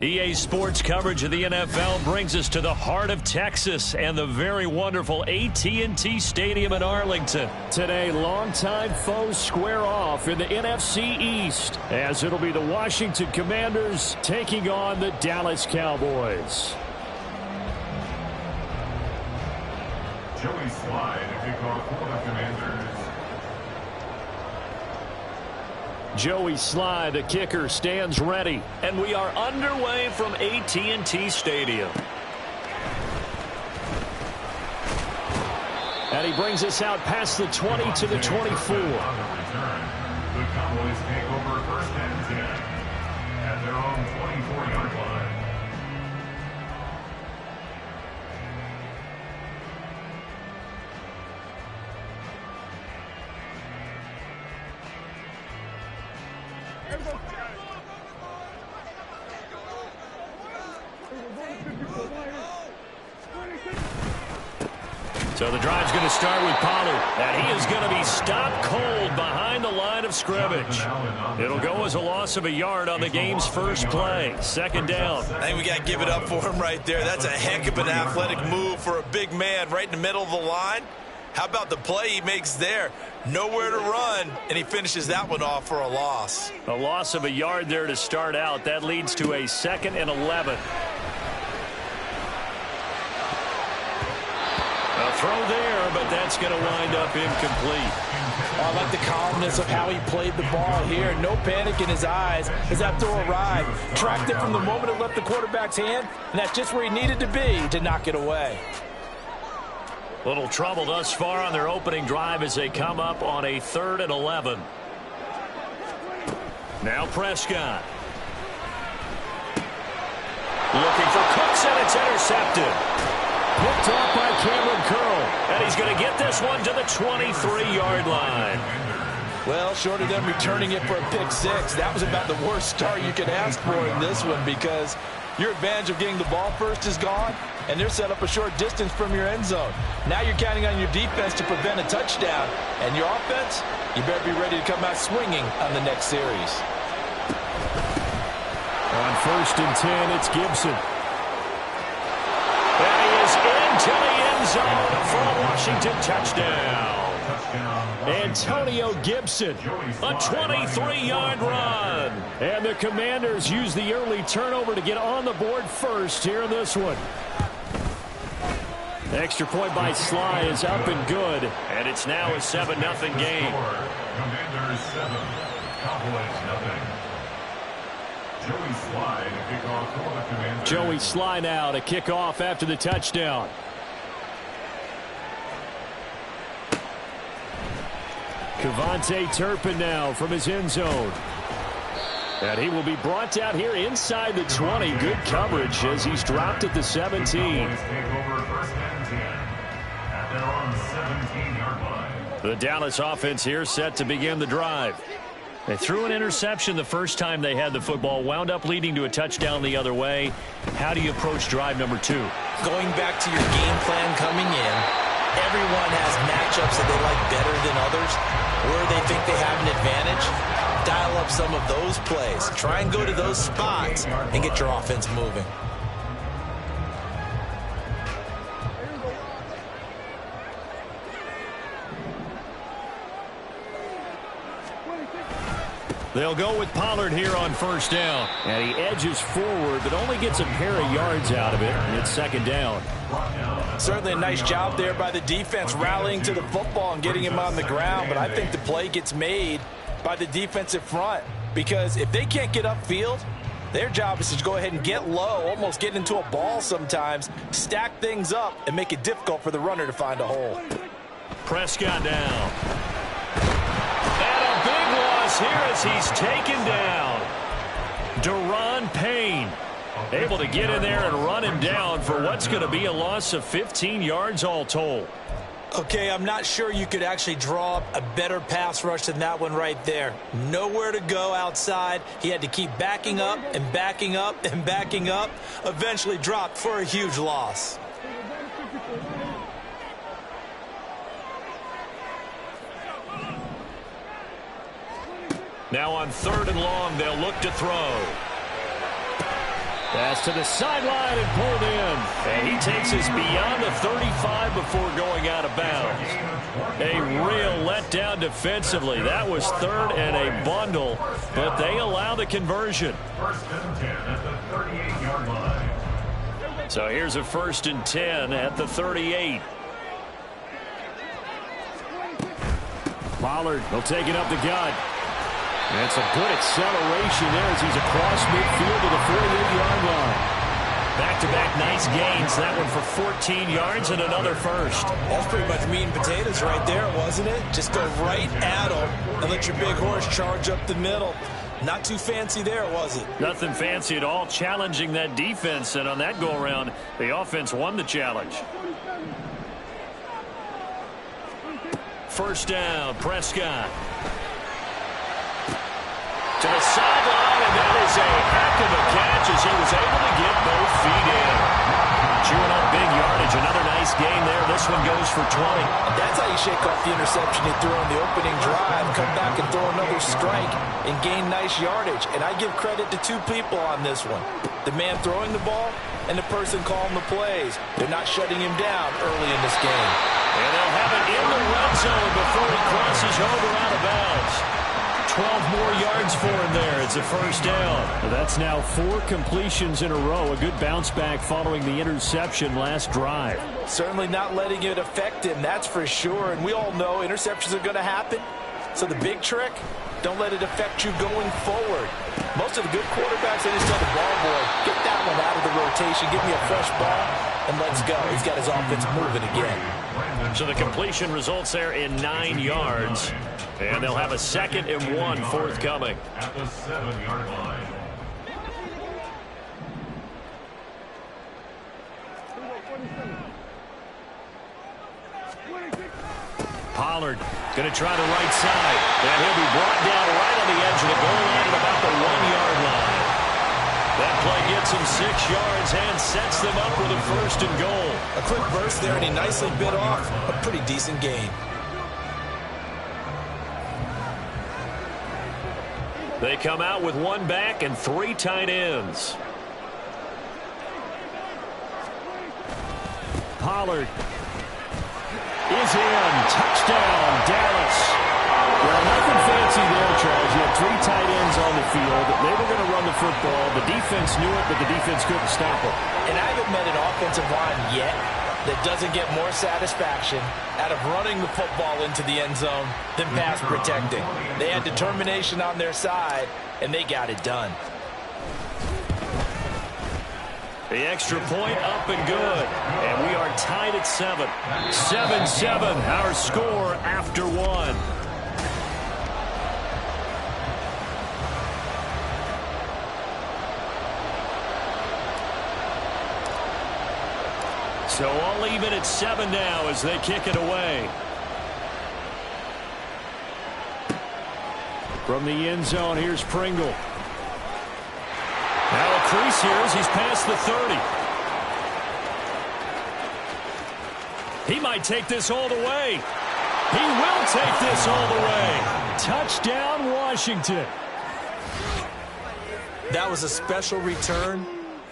EA Sports coverage of the NFL brings us to the heart of Texas and the very wonderful AT&T Stadium in Arlington. Today, longtime foes square off in the NFC East, as it'll be the Washington Commanders taking on the Dallas Cowboys. Joey Slye to kick off for the Commanders. Joey Slye, the kicker, stands ready. And we are underway from AT&T Stadium. And he brings us out past the 20 to the 24. On the return, the Cowboys take over first and 10 at their own 24-yard line. So the drive's going to start with Pollard, and he is going to be stopped cold behind the line of scrimmage. It'll go as a loss of a yard on the game's first play. Second down. I think we got to give it up for him right there. That's a heck of an athletic move for a big man right in the middle of the line. How about the play he makes there? Nowhere to run, and he finishes that one off for a loss. A loss of a yard there to start out. That leads to a 2nd and 11. A throw there, but that's going to wind up incomplete. I like the calmness of how he played the ball here. No panic in his eyes as that throw arrived. Tracked it from the moment it left the quarterback's hand, and that's just where he needed to be to knock it away. Little trouble thus far on their opening drive as they come up on a 3rd and 11. Now Prescott. Looking for Cooks, and it's intercepted. Picked off by Cameron Curl, and he's going to get this one to the 23-yard line. Well, short of them returning it for a pick six, that was about the worst start you could ask for in this one, because your advantage of getting the ball first is gone, and they're set up a short distance from your end zone. Now you're counting on your defense to prevent a touchdown, and your offense, you better be ready to come out swinging on the next series. On 1st and 10, it's Gibson. And he is into the end zone for a Washington touchdown. Antonio Gibson, a 23-yard run. And the Commanders use the early turnover to get on the board first here in this one. Extra point by Slye is up and good. And it's now a 7-0 game. Commanders 7, Cowboys nothing. Joey Slye to kick off for the Commanders. Joey Slye now to kick off after the touchdown. KaVontae Turpin now from his end zone. And he will be brought down here inside the 20. Good coverage as he's dropped at the 17. Cowboys take over first and 10 at their own 17-yard line. The Dallas offense here set to begin the drive. They threw an interception the first time they had the football, wound up leading to a touchdown the other way. How do you approach drive number 2? Going back to your game plan coming in, everyone has matchups that they like better than others, where they think they have an advantage. Dial up some of those plays. Try and go to those spots and get your offense moving. They'll go with Pollard here on 1st down. And he edges forward, but only gets a pair of yards out of it. And it's 2nd down. Certainly a nice job there by the defense rallying to the football and getting him on the ground. But I think the play gets made by the defensive front, because if they can't get upfield, their job is to go ahead and get low, almost get into a ball sometimes, stack things up, and make it difficult for the runner to find a hole. Prescott down. And a big loss here as he's taken down. Daron Payne able to get in there and run him down for what's going to be a loss of 15 yards all told. Okay, I'm not sure you could actually draw up a better pass rush than that one right there. Nowhere to go outside. He had to keep backing up and backing up and backing up. Eventually dropped for a huge loss. Now on 3rd and long, they'll look to throw. Pass to the sideline and pulled in. And he takes us beyond the 35 before going out of bounds. A real letdown defensively. That was third and a bundle, but they allow the conversion. First and 10 at the 38-yard line. So here's a 1st and 10 at the 38. Pollard will take it up the gut. And it's a good acceleration there as he's across midfield to the 48-yard line. Back-to-back nice gains. That one for 14 yards and another first. That's pretty much meat and potatoes right there, wasn't it? Just go right at him and let your big horse charge up the middle. Not too fancy there, was it? Nothing fancy at all, challenging that defense. And on that go-around, the offense won the challenge. First down, Prescott. To the sideline, and that is a heck of a catch as he was able to get both feet in. Chewing up big yardage. Another nice gain there. This one goes for 20. That's how you shake off the interception you threw on the opening drive. Come back and throw another strike and gain nice yardage. And I give credit to two people on this one. The man throwing the ball and the person calling the plays. They're not shutting him down early in this game. And they'll have it in the red zone before he crosses over out of bounds. 12 more yards for him there. It's a first down. That's now 4 completions in a row. A good bounce back following the interception last drive. Certainly not letting it affect him, that's for sure. And we all know interceptions are going to happen. So the big trick, don't let it affect you going forward. Most of the good quarterbacks, they just tell the ball boy, get that one out of the rotation, give me a fresh ball, and let's go. He's got his offense moving again. So the completion results there in 9 yards. And they'll have a 2nd and 1 forthcoming. At the 7-yard line. Pollard going to try the right side. And he'll be brought down right on the edge of the goal line at about the 1-yard line. That play gets him 6 yards and sets them up with a 1st and goal. A quick burst there, and he nicely bit off a pretty decent gain. They come out with 1 back and 3 tight ends. Pollard is in. Touchdown, Dallas. Well, nothing fancy there, Charles. You had 3 tight ends on the field. They were going to run the football. The defense knew it, but the defense couldn't stop them. And I haven't met an offensive line yet that doesn't get more satisfaction out of running the football into the end zone than pass protecting. They had determination on their side, and they got it done. The extra point up and good. And we are tied at 7. 7-7, our score after 1. So all even at 7 now as they kick it away. From the end zone, here's Pringle. Now a crease here as he's past the 30. He might take this all the way. He will take this all the way. Touchdown, Washington. That was a special return,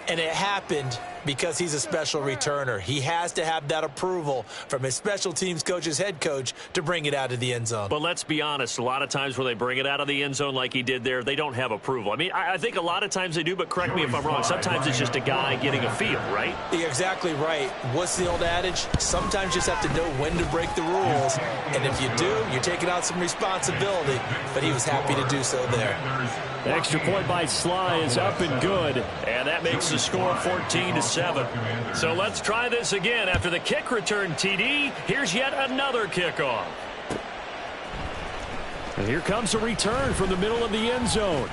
and it happened because he's a special returner. He has to have that approval from his special teams coach's head coach to bring it out of the end zone. But let's be honest, a lot of times when they bring it out of the end zone like he did there, they don't have approval. I mean, I think a lot of times they do, but correct me if I'm wrong. Sometimes it's just a guy getting a feel, right? You're exactly right. What's the old adage? Sometimes you just have to know when to break the rules. And if you do, you're taking on some responsibility. But he was happy to do so there. The extra point by Sly is up and good. And that makes the score 14-7. So let's try this again. After the kick return TD, here's yet another kickoff. And here comes a return from the middle of the end zone.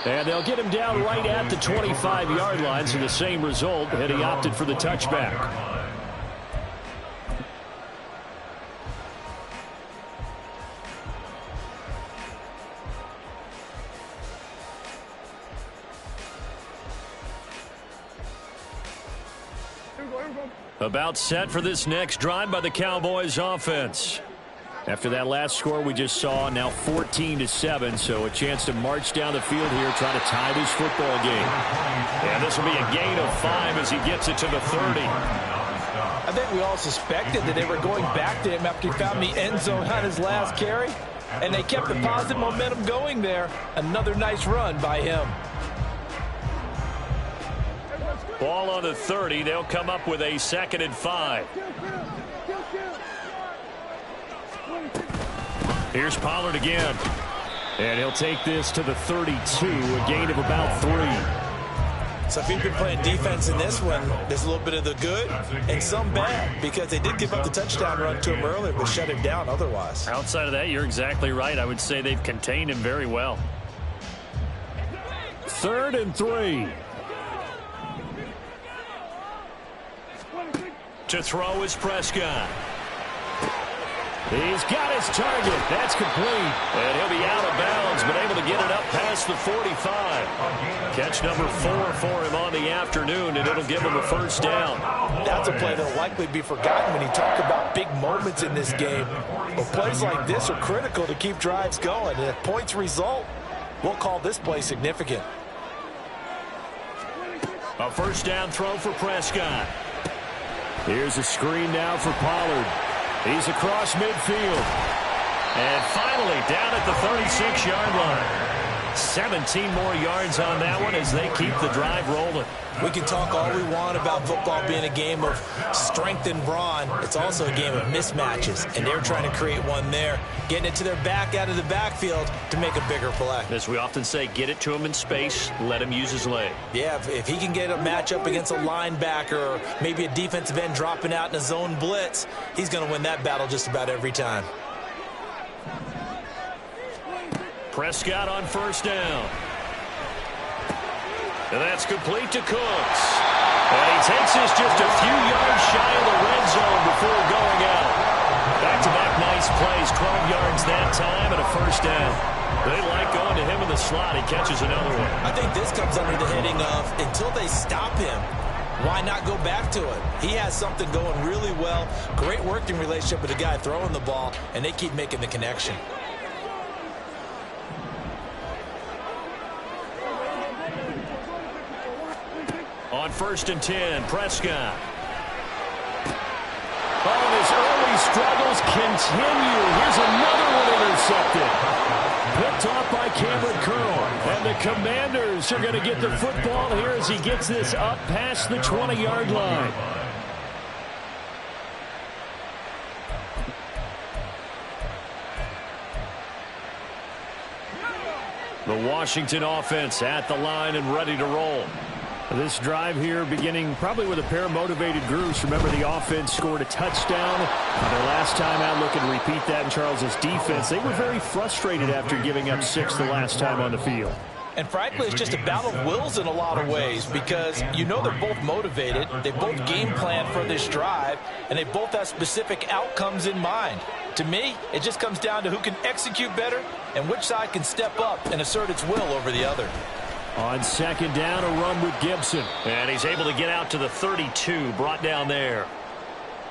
And they'll get him down right at the 25-yard line, so the same result, and he opted for the touchback. About set for this next drive by the Cowboys offense. After that last score we just saw, now 14-7, so a chance to march down the field here, trying to tie this football game. And this will be a gain of 5 as he gets it to the 30. I think we all suspected that they were going back to him after he found the end zone on his last carry, and they kept the positive momentum going there. Another nice run by him. Ball on the 30. They'll come up with a 2nd and 5. Here's Pollard again. And he'll take this to the 32, a gain of about 3. So if you've been playing defense in this one, there's a little bit of the good and some bad, because they did give up the touchdown run to him earlier, but shut him down otherwise. Outside of that, you're exactly right. I would say they've contained him very well. 3rd and 3. To throw is Prescott. He's got his target. That's complete. And he'll be out of bounds, but able to get it up past the 45. Catch number 4 for him on the afternoon, and it'll give him a 1st down. That's a play that will likely be forgotten when you talk about big moments in this game. But plays like this are critical to keep drives going. And if points result, we'll call this play significant. A 1st down throw for Prescott. Here's a screen now for Pollard. He's across midfield. And finally down at the 36-yard line. 17 more yards on that one as they keep the drive rolling. We can talk all we want about football being a game of strength and brawn. It's also a game of mismatches, and they're trying to create one there, getting it to their back out of the backfield to make a bigger play. As we often say, get it to him in space, let him use his leg. Yeah, if he can get a matchup against a linebacker or maybe a defensive end dropping out in a zone blitz, he's going to win that battle just about every time. Prescott on 1st down. And that's complete to Cooks. And he takes this just a few yards shy of the red zone before going out. Back-to-back nice plays, 12 yards that time and a 1st down. They like going to him in the slot. He catches another one. I think this comes under the heading of until they stop him, why not go back to it? He has something going really well. Great working relationship with the guy throwing the ball, and they keep making the connection. On 1st and 10, Prescott. Oh, his early struggles continue. Here's another one intercepted. Picked off by Cameron Curl. And the Commanders are going to get the football here as he gets this up past the 20-yard line. The Washington offense at the line and ready to roll. This drive here beginning probably with a pair of motivated groups. Remember, the offense scored a touchdown their last time out. Looking to repeat that in Charles's defense. They were very frustrated after giving up 6 the last time on the field. And frankly, it's just a battle of wills in a lot of ways, because you know they're both motivated. They both game plan for this drive, and they both have specific outcomes in mind. To me, it just comes down to who can execute better and which side can step up and assert its will over the other. On 2nd down, a run with Gibson. And he's able to get out to the 32, brought down there.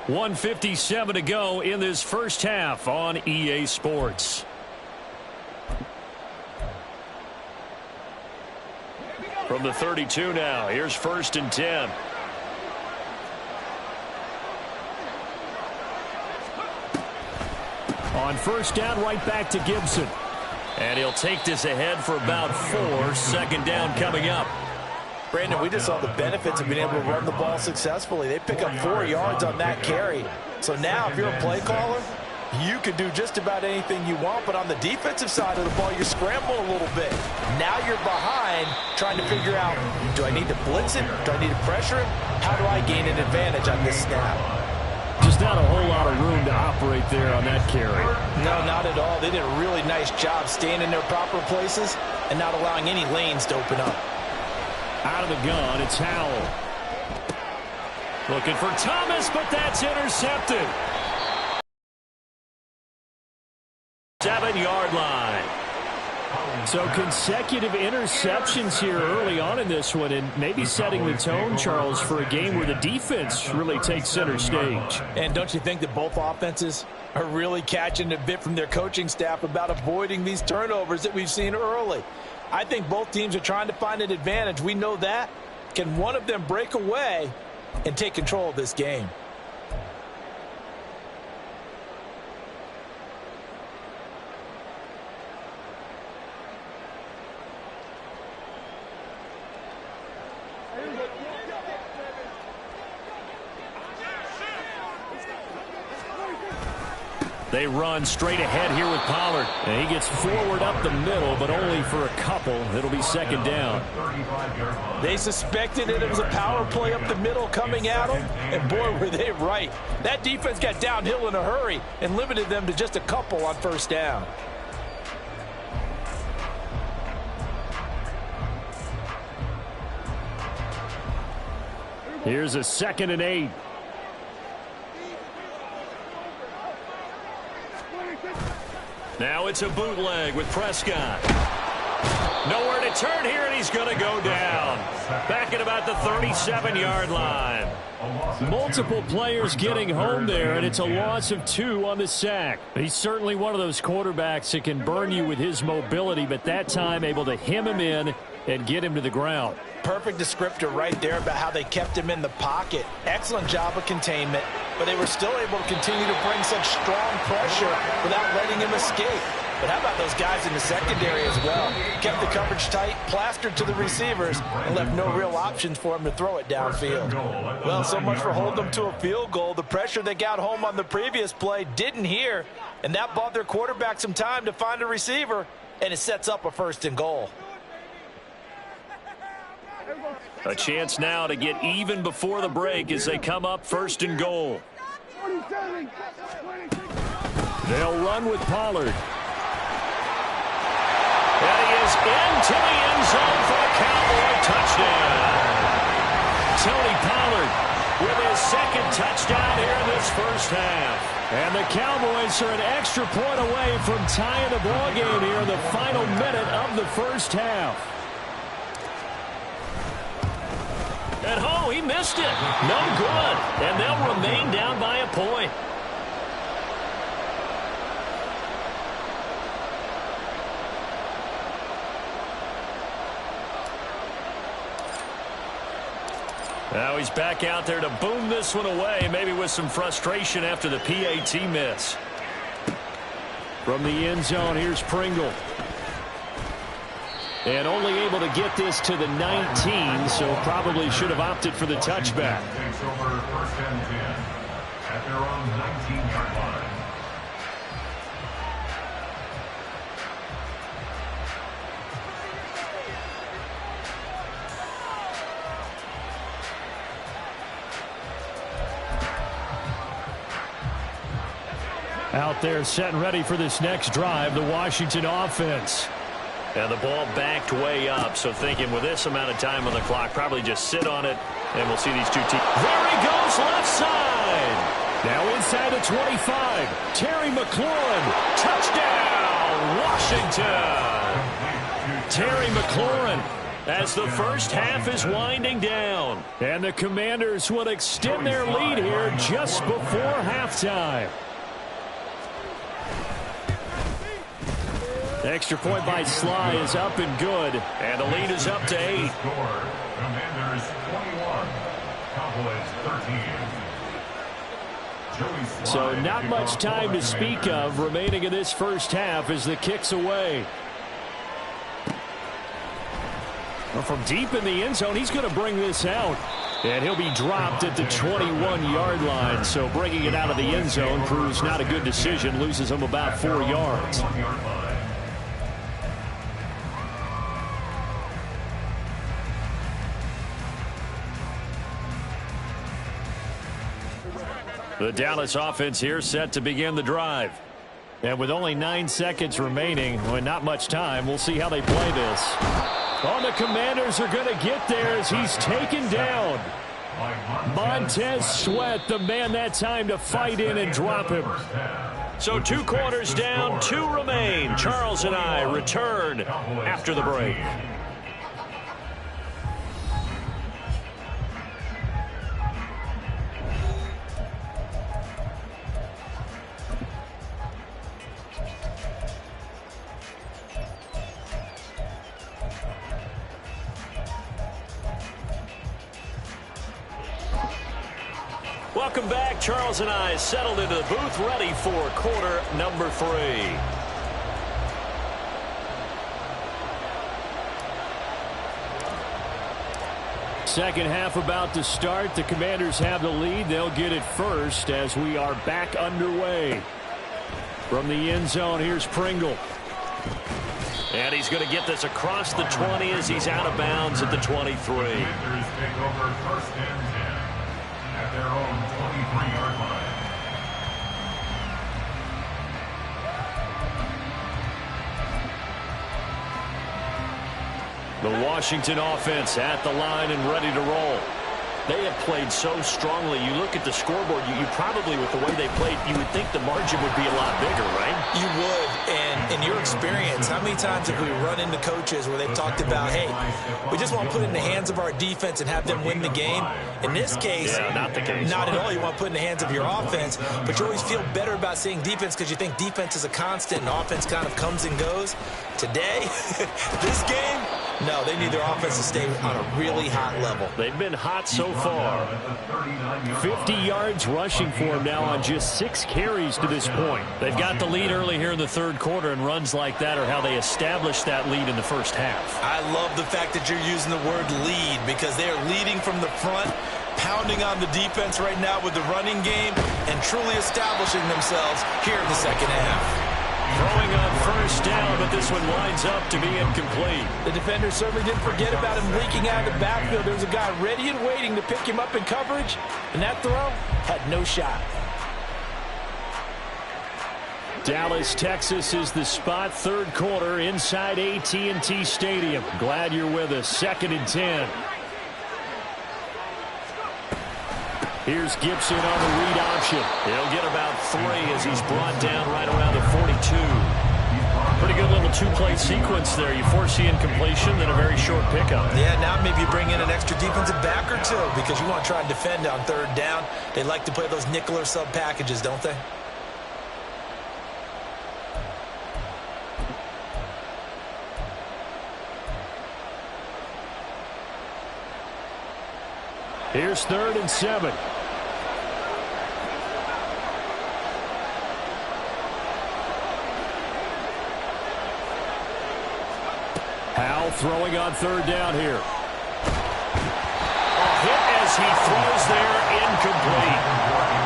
1:57 to go in this first half on EA Sports. From the 32 now, here's 1st and 10. On 1st down, right back to Gibson. And he'll take this ahead for about 4. 2nd down coming up. Brandon, we just saw the benefits of being able to run the ball successfully. They pick up 4 yards on that carry. So now if you're a play caller, you can do just about anything you want. But on the defensive side of the ball, you're scrambling a little bit. Now you're behind trying to figure out, do I need to blitz him? Do I need to pressure him? How do I gain an advantage on this snap? Just not a whole lot of room to operate there on that carry. No, not at all. They did a really nice job staying in their proper places and not allowing any lanes to open up. Out of the gun, it's Howell. Looking for Thomas, but that's intercepted. 7-yard line. So consecutive interceptions here early on in this one, and maybe setting the tone, Charles, for a game where the defense really takes center stage. And don't you think that both offenses are really catching a bit from their coaching staff about avoiding these turnovers that we've seen early. I think both teams are trying to find an advantage. We know that. Can one of them break away and take control of this game? They run straight ahead here with Pollard. And he gets forward up the middle, but only for a couple. It'll be second down. They suspected that it was a power play up the middle coming at them, and boy, were they right. That defense got downhill in a hurry and limited them to just a couple on first down. Here's a 2nd and 8. Now it's a bootleg with Prescott. Nowhere to turn here, and he's going to go down. Back at about the 37-yard line. Multiple players getting home there, and it's a loss of 2 on the sack. He's certainly one of those quarterbacks that can burn you with his mobility, but that time able to hem him in and get him to the ground. Perfect descriptor right there about how they kept him in the pocket. Excellent job of containment, but they were still able to continue to bring such strong pressure without letting him escape. But how about those guys in the secondary as well? Kept the coverage tight, plastered to the receivers, and left no real options for him to throw it downfield. Well, so much for holding them to a field goal. The pressure they got home on the previous play didn't hear, and that bought their quarterback some time to find a receiver, and it sets up a 1st and goal. A chance now to get even before the break as they come up 1st and goal. They'll run with Pollard. And he is into the end zone for a Cowboy touchdown. Tony Pollard with his 2nd touchdown here in this first half. And the Cowboys are an extra point away from tying the ball game here in the final minute of the first half. And oh, he missed it. No good. And they'll remain down by a point. Now he's back out there to boom this one away, maybe with some frustration after the PAT miss. From the end zone, here's Pringle. And only able to get this to the 19, so probably should have opted for the touchback. Takes over 1st and 10 at their own 19-yard line. Out there set and ready for this next drive, the Washington offense. And the ball backed way up, so thinking with this amount of time on the clock, probably just sit on it, and we'll see these two teams. There he goes, left side. Now inside the 25. Terry McLaurin, touchdown, Washington. Terry McLaurin as the first half is winding down. And the Commanders will extend their lead here just before halftime. Extra point by Sly is up and good, and the lead is up to 8. Commanders 21, Cowboys 13. So not much time to speak of remaining in this first half as the kick's away. Well, from deep in the end zone, he's going to bring this out. And he'll be dropped at the 21-yard line. So bringing it out of the end zone proves not a good decision. Loses him about 4 yards. The Dallas offense here set to begin the drive. And with only 9 seconds remaining, well, not much time, we'll see how they play this. Oh, the Commanders are going to get there as he's taken down. Montez Sweat, the man that time to fight in and drop him. So 2 quarters down, 2 remain. Charles and I return after the break. Welcome back. Charles and I settled into the booth, ready for quarter number 3. Second half about to start. The Commanders have the lead. They'll get it first as we are back underway. From the end zone, here's Pringle. And he's going to get this across the 20 as he's out of bounds at the 23. Commanders take over first and 10 at their own 23-yard line. The Washington offense at the line and ready to roll. They have played so strongly. You look at the scoreboard, you probably, with the way they played, you would think the margin would be a lot bigger, right? You would. And in your experience, how many times have we run into coaches where they've talked about, hey, we just want to put it in the hands of our defense and have them win the game? In this case, not the case. Not at all. You want to put it in the hands of your offense, but you always feel better about seeing defense because you think defense is a constant and offense kind of comes and goes. Today, this game, no, they need their offense to stay on a really hot level. They've been hot so far. 50 yards rushing for him now on just 6 carries to this point. They've got the lead early here in the third quarter, and runs like that are how they established that lead in the first half. I love the fact that you're using the word lead because they are leading from the front, pounding on the defense right now with the running game, and truly establishing themselves here in the second half. Throwing on first down, but this one winds up to be incomplete. The defender certainly didn't forget about him leaking out of the backfield. There was a guy ready and waiting to pick him up in coverage, and that throw had no shot. Dallas, Texas is the spot. Third quarter inside AT&T Stadium. Glad you're with us. 2nd and 10. Here's Gibson on the read option. He'll get about 3 as he's brought down right around the 42. Pretty good little 2-play sequence there. You force the incompletion, then a very short pickup. Yeah, now maybe you bring in an extra defensive back or 2 because you want to try and defend on third down. They like to play those nickel or sub packages, don't they? Here's 3rd and 7. Howell throwing on third down here. A hit as he throws there, incomplete.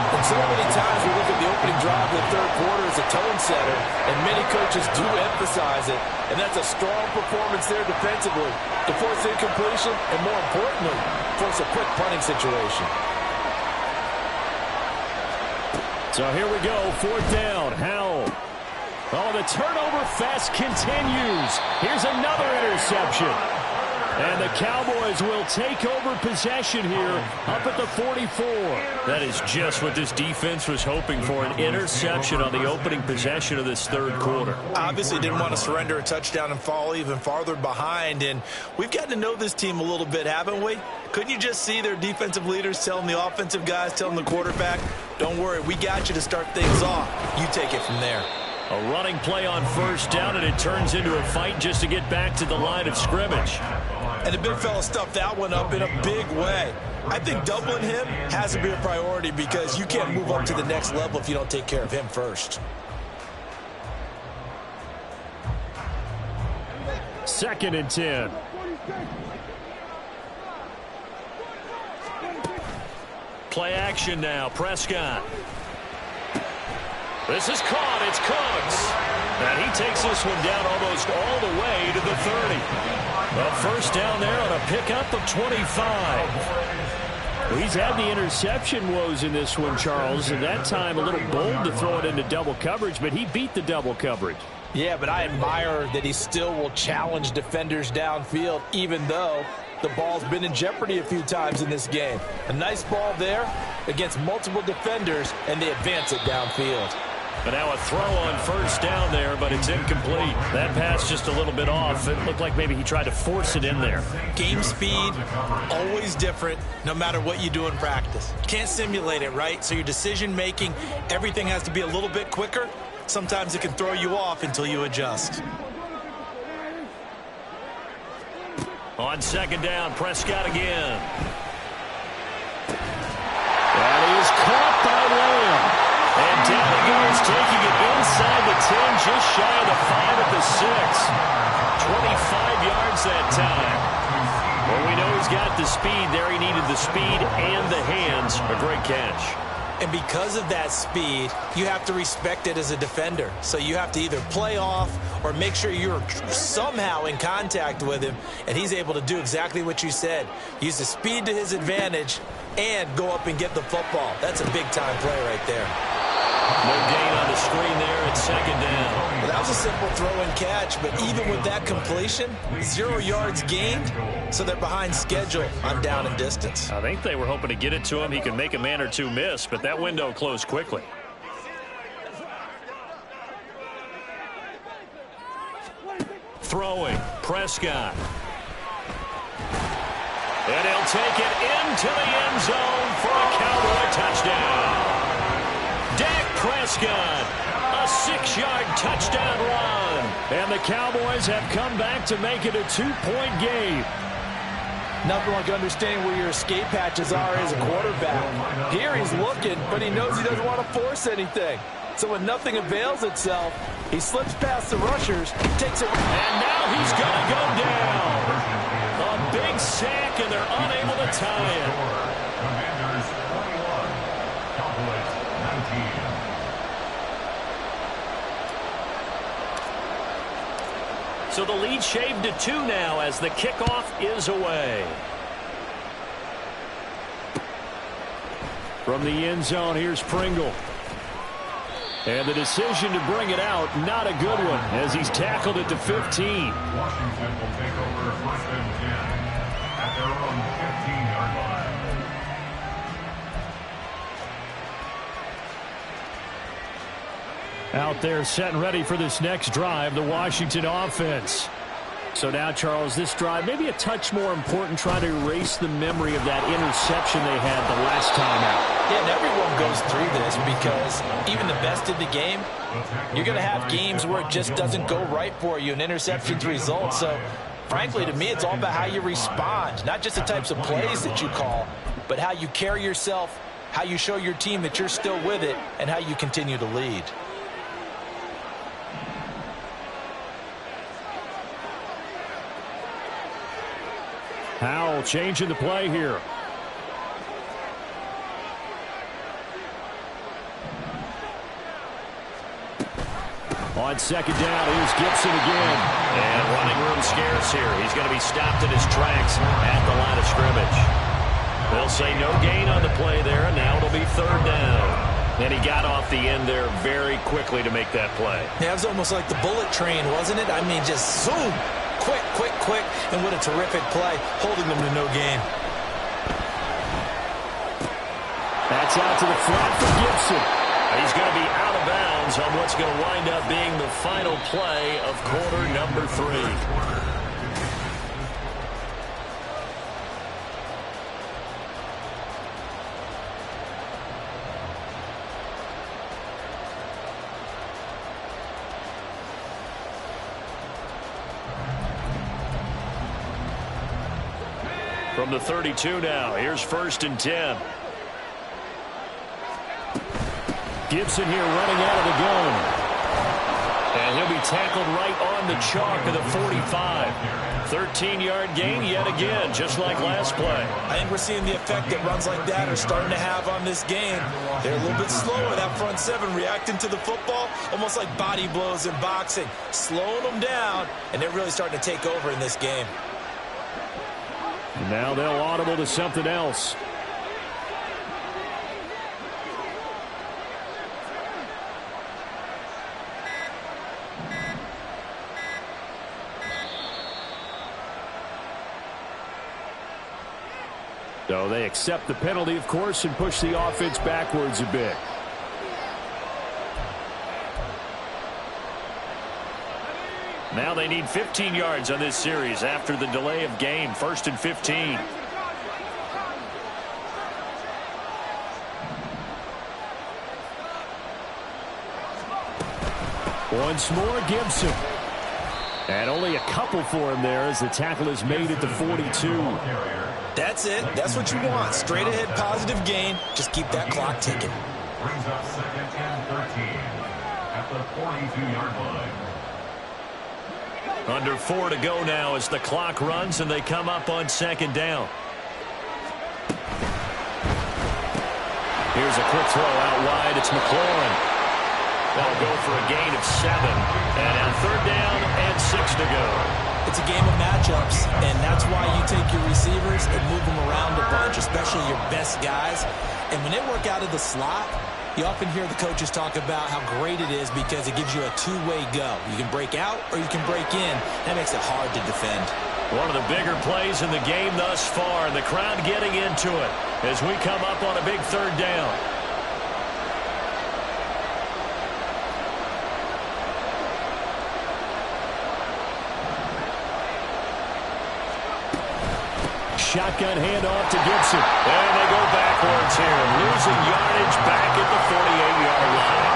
And so many times we look at the opening drive of the third quarter as a tone setter, and many coaches do emphasize it, and that's a strong performance there defensively to force incompletion and, more importantly, force a quick punting situation. So here we go, 4th down, Howell. Oh, the turnover fest continues. Here's another interception. And the Cowboys will take over possession here up at the 44. That is just what this defense was hoping for, an interception on the opening possession of this third quarter. Obviously didn't want to surrender a touchdown and fall even farther behind. And we've gotten to know this team a little bit, haven't we? Couldn't you just see their defensive leaders telling the offensive guys, telling the quarterback, don't worry, we got you to start things off. You take it from there. A running play on first down, and it turns into a fight just to get back to the line of scrimmage. And the big fella stuffed that one up in a big way. I think doubling him has to be a priority because you can't move up to the next level if you don't take care of him first. 2nd and 10. Play action now. Prescott. This is caught. It's Cooks. And he takes this one down almost all the way to the 30. A first down there on a pickup of 25. Well, he's had the interception woes in this one, Charles, and that time a little bold to throw it into double coverage, but he beat the double coverage. Yeah, but I admire that he still will challenge defenders downfield, even though the ball's been in jeopardy a few times in this game. A nice ball there against multiple defenders, and they advance it downfield. But now a throw on first down there, but it's incomplete. That pass just a little bit off. It looked like maybe he tried to force it in there. Game speed, always different, no matter what you do in practice. Can't simulate it, right? So your decision-making, everything has to be a little bit quicker. Sometimes it can throw you off until you adjust. On second down, Prescott again. That is taking it inside the 10, just shy of the 5 at the 6. 25 yards that time. Well, we know he's got the speed there. He needed the speed and the hands. A great catch. And because of that speed, you have to respect it as a defender. So you have to either play off or make sure you're somehow in contact with him, and he's able to do exactly what you said. Use the speed to his advantage and go up and get the football. That's a big-time play right there. No gain on the screen there at second down. Well, that was a simple throw and catch, but even with that completion, 0 yards gained, so they're behind schedule on down and distance. I think they were hoping to get it to him. He could make a man or two miss, but that window closed quickly. Throwing, Prescott. And he'll take it into the end zone for a Cowboy touchdown. Dak Prescott, a 6-yard touchdown run. And the Cowboys have come back to make it a 2-point game. Nothing like understanding where your escape hatches are as a quarterback. Here he's looking, but he knows he doesn't want to force anything. So when nothing avails itself, he slips past the rushers, takes it. And now he's going to go down. A big sack, and they're unable to tie it. Commanders 21, Cowboys 19. So the lead shaved to 2 now as the kickoff is away. From the end zone, here's Pringle. And the decision to bring it out, not a good one, as he's tackled at the 15. Washington will take over 1st and 10 at their own 15-yard line. Out there set and ready for this next drive, the Washington offense. So now, Charles, this drive maybe a touch more important, trying to erase the memory of that interception they had the last time out. Yeah, and everyone goes through this because even the best in the game, you're going to have games where it just doesn't go right for you, and interceptions result. So, frankly, to me, it's all about how you respond, not just the types of plays that you call, but how you carry yourself, how you show your team that you're still with it, and how you continue to lead. Howell changing the play here. On second down, here's Gibson again. And running room scarce here. He's going to be stopped in his tracks at the line of scrimmage. They'll say no gain on the play there, and now it'll be 3rd down. And he got off the end there very quickly to make that play. Yeah, it was almost like the bullet train, wasn't it? I mean, just zoom. Quick, quick, quick, and what a terrific play, holding them to no gain. That's out to the flat for Gibson. He's going to be out of bounds on what's going to wind up being the final play of quarter number 3. From the 32 now, here's 1st and 10. Gibson here running out of the gun. And he'll be tackled right on the chalk of the 45. 13-yard gain yet again, just like last play. I think we're seeing the effect that runs like that are starting to have on this game. They're a little bit slower, that front 7, reacting to the football, almost like body blows in boxing, slowing them down, and they're really starting to take over in this game. And now they'll audible to something else. So they accept the penalty, of course, and push the offense backwards a bit. Now they need 15 yards on this series after the delay of game. 1st and 15. Once more, Gibson. And only a couple for him there as the tackle is made at the 42. That's it. That's what you want. Straight ahead positive gain. Just keep that clock ticking. Brings up 2nd and 13. at the 42-yard line. Under 4 to go now as the clock runs and they come up on second down. Here's a quick throw out wide. It's McLaurin. That'll go for a gain of 7. And on third down and 6 to go. It's a game of matchups, and that's why you take your receivers and move them around a bunch, especially your best guys. And when they work out of the slot, you often hear the coaches talk about how great it is because it gives you a two-way go. You can break out or you can break in. That makes it hard to defend. One of the bigger plays in the game thus far, and the crowd getting into it as we come up on a big third down. Shotgun handoff to Gibson. And they go backwards here, losing yardage back at the 48-yard line.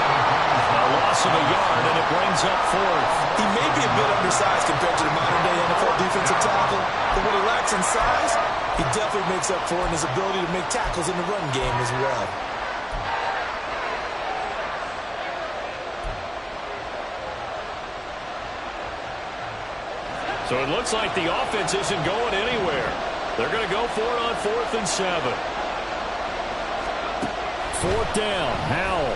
A loss of a yard, and it brings up 4th. He may be a bit undersized compared to the modern-day NFL defensive tackle, but what he lacks in size, he definitely makes up for in his ability to make tackles in the run game as well. So it looks like the offense isn't going anywhere. They're going to go for it on 4th and 7. 4th down, Howell.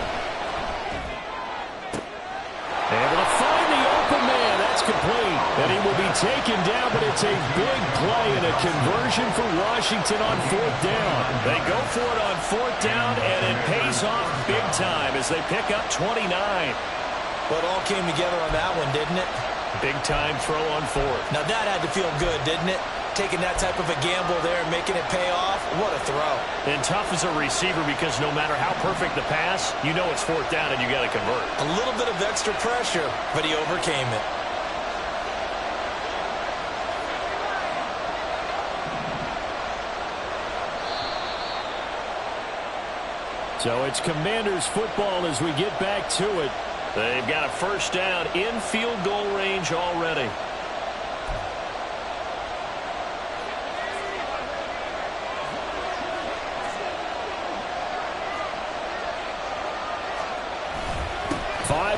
Able to find the open man. That's complete. And he will be taken down, but it's a big play and a conversion for Washington on 4th down. They go for it on 4th down, and it pays off big time as they pick up 29. But it all came together on that one, didn't it? Big time throw on 4th. Now that had to feel good, didn't it? Taking that type of a gamble there and making it pay off. What a throw. And tough as a receiver because no matter how perfect the pass, you know it's 4th down and you got to convert. A little bit of extra pressure, but he overcame it. So it's Commanders football as we get back to it. They've got a first down in field goal range already.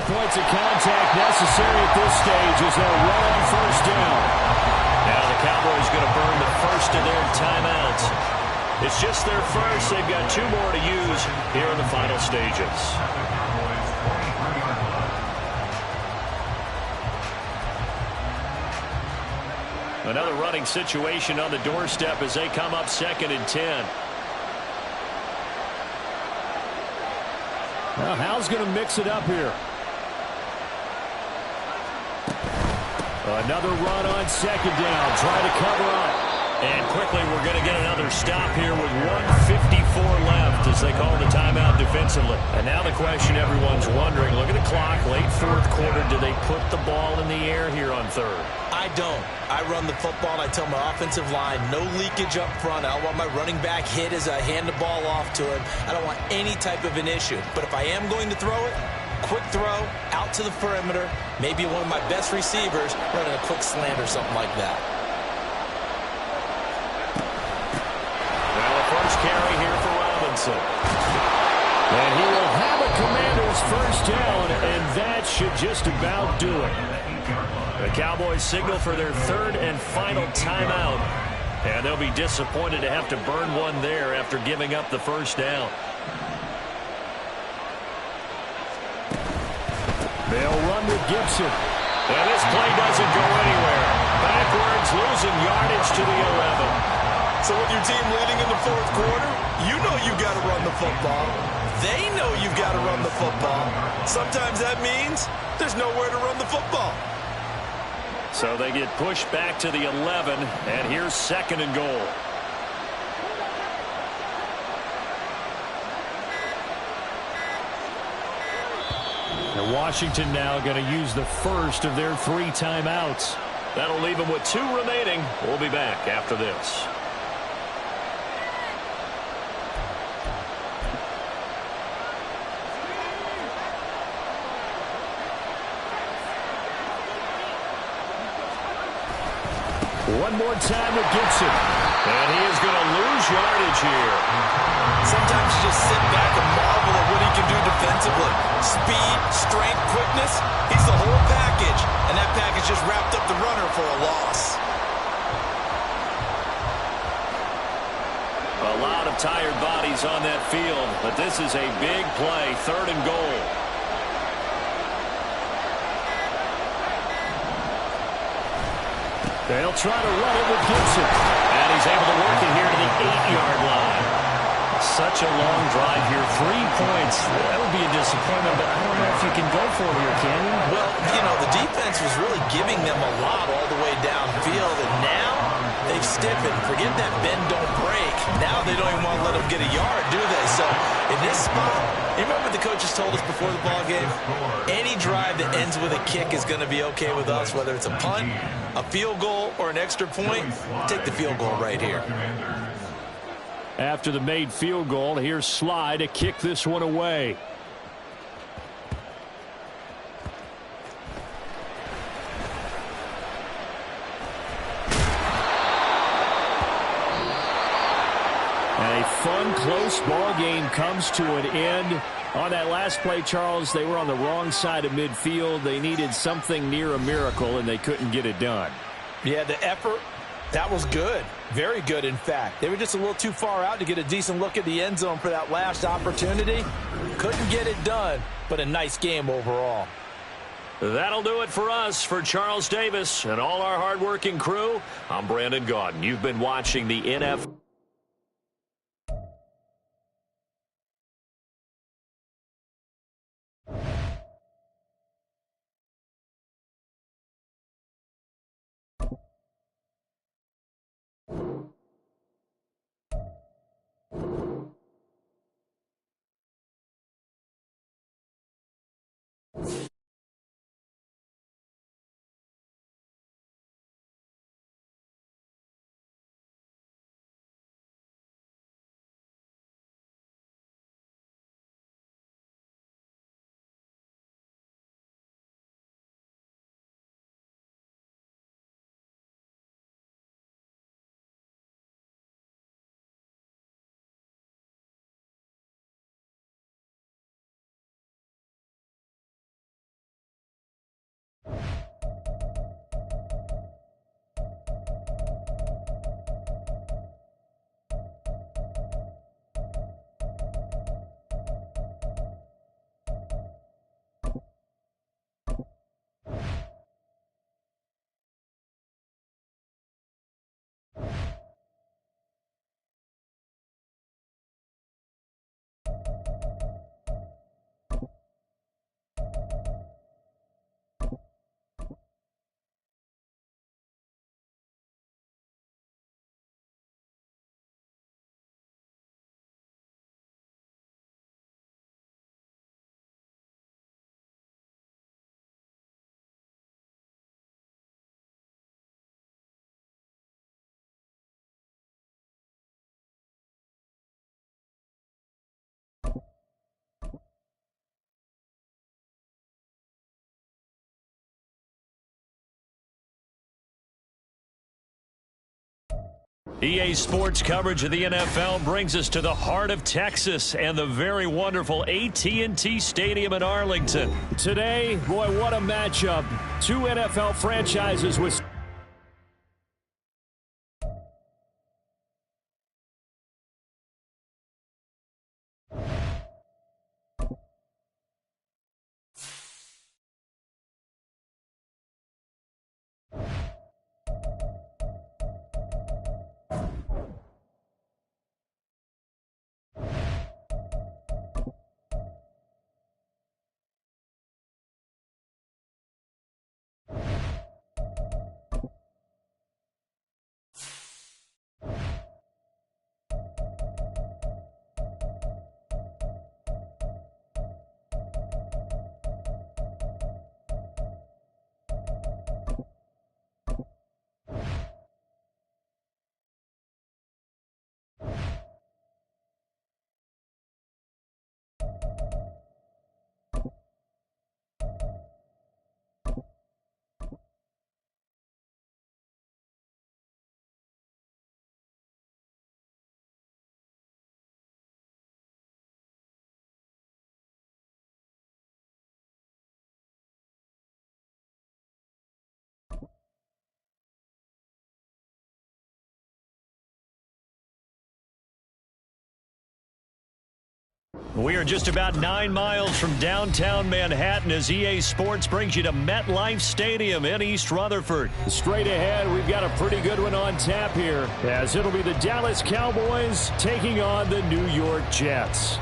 Points of contact necessary at this stage as they'll run on first down. Now the Cowboys going to burn the first of their timeouts. It's just their first. They've got 2 more to use here in the final stages. Another running situation on the doorstep as they come up 2nd and 10. Now Howell's going to mix it up here. Another run on 2nd down. Try to cover up. And quickly we're going to get another stop here with 1:54 left as they call the timeout defensively. And now the question everyone's wondering, look at the clock, late 4th quarter. Do they put the ball in the air here on 3rd? I don't. I run the football and I tell my offensive line, no leakage up front. I don't want my running back hit as I hand the ball off to him. I don't want any type of an issue. But if I am going to throw it, quick throw, out to the perimeter, maybe one of my best receivers running a quick slant or something like that. Well, the first carry here for Robinson. And he will have a Commander's first down, and that should just about do it. The Cowboys signal for their 3rd and final timeout, and they'll be disappointed to have to burn one there after giving up the first down. They'll run with Gibson. And this play doesn't go anywhere. Backwards, losing yardage to the 11. So with your team leading in the 4th quarter, you know you've got to run the football. They know you've got to run the football. Sometimes that means there's nowhere to run the football. So they get pushed back to the 11, and here's 2nd and goal. And Washington now going to use the first of their 3 timeouts. That'll leave them with 2 remaining. We'll be back after this. One more time with Gibson. And he is going to lose yardage here. Sometimes you just sit back and marvel at what he can do defensively. Speed, strength, quickness, he's the whole package. And that package just wrapped up the runner for a loss. A lot of tired bodies on that field, but this is a big play, 3rd and goal. They'll try to run it with Gibson. And he's able to work it here to the 8-yard line. Such a long drive here. 3 points. That would be a disappointment, but I don't know if you can go for it here, can you? Well, you know, the defense was really giving them a lot all the way downfield, and now they've stiffened. Forget that bend, don't break. Now they don't even want to let them get a yard, do they? So in this spot, you remember what the coaches told us before the ball game? Any drive that ends with a kick is going to be okay with us, whether it's a punt, a field goal, or an extra point. Take the field goal right here. After the made field goal, here's Sly to kick this one away. A fun, close ball game comes to an end. On that last play, Charles, they were on the wrong side of midfield. They needed something near a miracle, and they couldn't get it done. Yeah, the effort, that was good. Very good, in fact. They were just a little too far out to get a decent look at the end zone for that last opportunity. Couldn't get it done, but a nice game overall. That'll do it for us. For Charles Davis and all our hardworking crew, I'm Brandon Gaudin. You've been watching the NFL. EA Sports coverage of the NFL brings us to the heart of Texas and the very wonderful AT&T Stadium in Arlington. Today, boy, what a matchup. 2 NFL franchises with... We are just about 9 miles from downtown Manhattan as EA Sports brings you to MetLife Stadium in East Rutherford. Straight ahead, we've got a pretty good one on tap here, as it'll be the Dallas Cowboys taking on the New York Jets.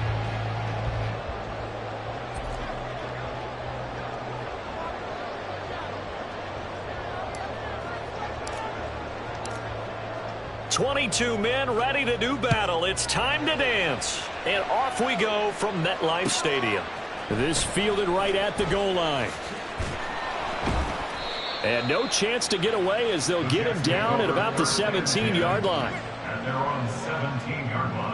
"22 men ready to do battle. It's time to dance." And off we go from MetLife Stadium. This fielded right at the goal line. And no chance to get away as they'll get him down at about the 17-yard line. And they're on 17-yard line.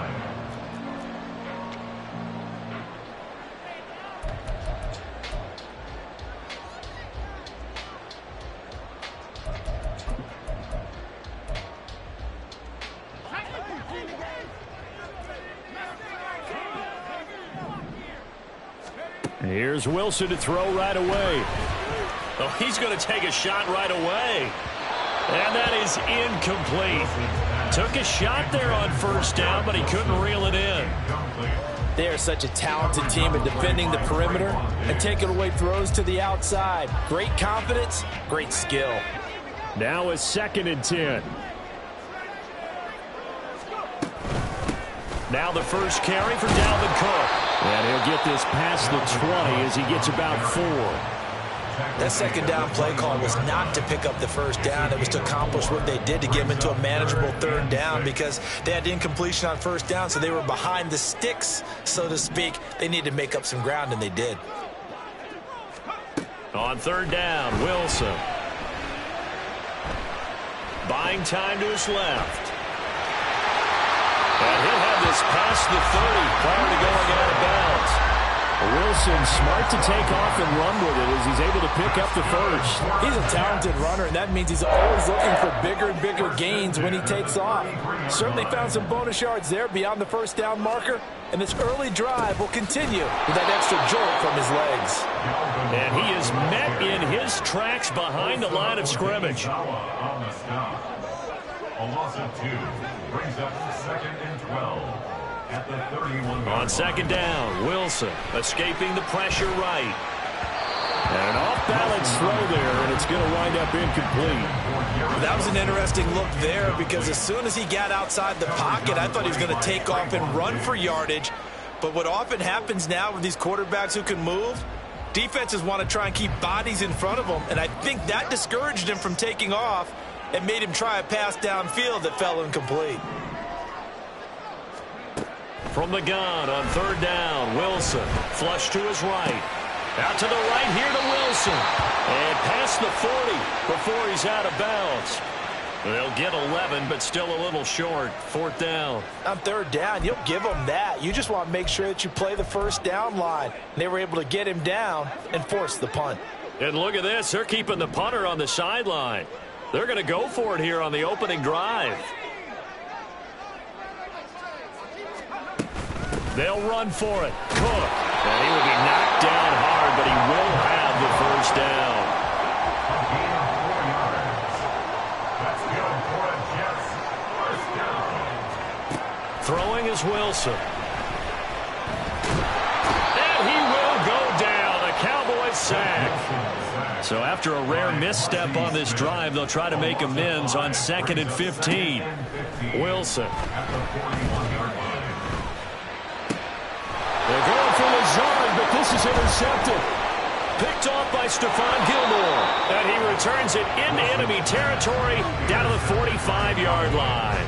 Here's Wilson to throw right away. Oh, he's going to take a shot right away. And that is incomplete. Took a shot there on first down, but he couldn't reel it in. They are such a talented team at defending the perimeter and taking away throws to the outside. Great confidence, great skill. Now a 2nd and 10. Now the first carry for Dalvin Cook. And he'll get this past the 20 as he gets about 4. That second down play call was not to pick up the first down. It was to accomplish what they did to get him into a manageable 3rd down because they had incompletion on first down, so they were behind the sticks, so to speak. They needed to make up some ground, and they did. On 3rd down, Wilson. Buying time to his left. And he'll have this past the 30 prior to going out of bounds. Wilson smart to take off and run with it as he's able to pick up the first. He's a talented runner, and that means he's always looking for bigger and bigger gains when he takes off. Certainly found some bonus yards there beyond the first down marker, and this early drive will continue with that extra jolt from his legs. And he is met in his tracks behind the line of scrimmage. On the stop. A loss of 2 brings up 2nd and 12 at the 31-yard On 2nd down, Wilson escaping the pressure right. And an off-balance throw there, and it's going to wind up incomplete. That was an interesting look there because as soon as he got outside the pocket, I thought he was going to take off and run for yardage. But what often happens now with these quarterbacks who can move, defenses want to try and keep bodies in front of them, and I think that discouraged him from taking off and made him try a pass downfield that fell incomplete. From the gun on 3rd down, Wilson flush to his right. Out to the right here to Wilson. And past the 40 before he's out of bounds. They'll get 11, but still a little short. 4th down. On 3rd down, you'll give them that. You just want to make sure that you play the first down line. They were able to get him down and force the punt. And look at this. They're keeping the punter on the sideline. They're going to go for it here on the opening drive. They'll run for it. Cook. And he will be knocked down hard, but he will have the first down. Throwing is Wilson. And he will go down. A Cowboys sack. So after a rare misstep on this drive, they'll try to make amends on 2nd and 15. Wilson. They're going for Lazard, but this is intercepted. Picked off by Stephon Gilmore. And he returns it into enemy territory down to the 45-yard line.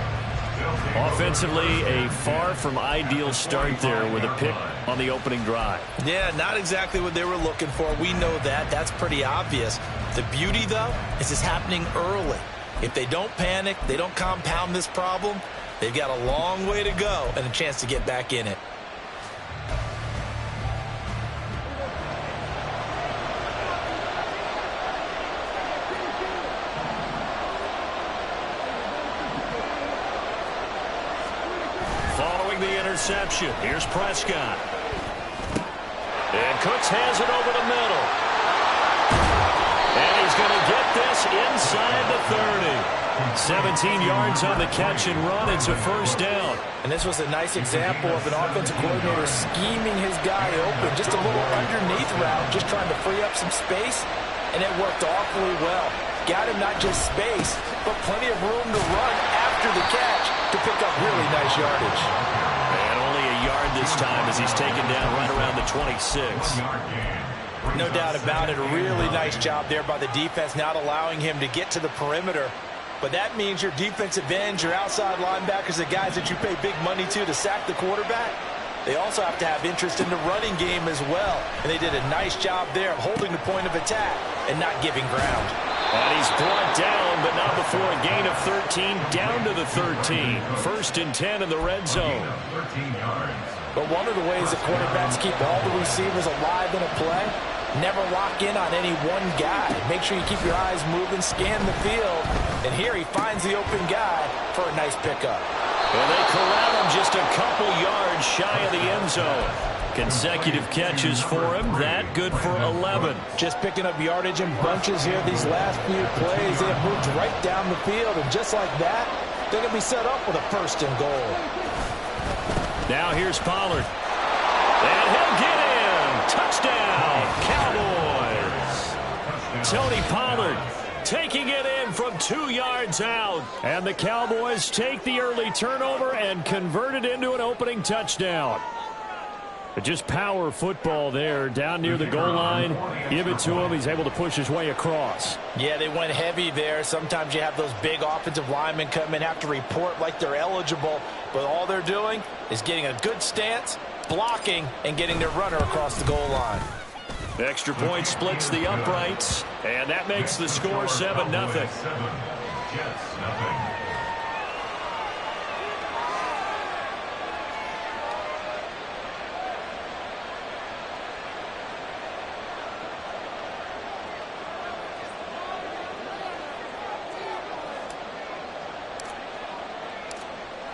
Offensively, a far from ideal start there with a pick on the opening drive. Yeah, not exactly what they were looking for. We know that. That's pretty obvious. The beauty, though, is it's happening early. If they don't panic, they don't compound this problem, they've got a long way to go and a chance to get back in it. Following the interception, here's Prescott. And Cooks has it over the middle. And he's going to get this inside the 30. 17 yards on the catch and run. It's a first down. And this was a nice example of an offensive coordinator scheming his guy open. Just a little underneath route, just trying to free up some space. And it worked awfully well. Got him not just space, but plenty of room to run after the catch to pick up really nice yardage. And only a yard this time as he's taken down right around the 26. No doubt about it. A really nice job there by the defense, not allowing him to get to the perimeter. But that means your defensive ends, your outside linebackers, the guys that you pay big money to sack the quarterback, they also have to have interest in the running game as well. And they did a nice job there of holding the point of attack and not giving ground. And he's brought down, but not before a gain of 13, down to the 13. First and 10 in the red zone. But one of the ways that quarterbacks keep all the receivers alive in a play, never lock in on any one guy. Make sure you keep your eyes moving, scan the field. And here he finds the open guy for a nice pickup. Well, they corral him just a couple yards shy of the end zone. Consecutive catches for him. That good for 11. Just picking up yardage in bunches here these last few plays. They have moved right down the field. And just like that, they're going to be set up with a first and goal. Now here's Pollard. And he'll get in. Touchdown, Cowboys. Tony Pollard taking it in from 2 yards out. And the Cowboys take the early turnover and convert it into an opening touchdown. But just power football there down near the goal line. Give it to him. He's able to push his way across. Yeah, they went heavy there. Sometimes you have those big offensive linemen come in, have to report like they're eligible. But all they're doing is getting a good stance, blocking, and getting their runner across the goal line. The extra point splits the uprights, and that makes the score 7-0.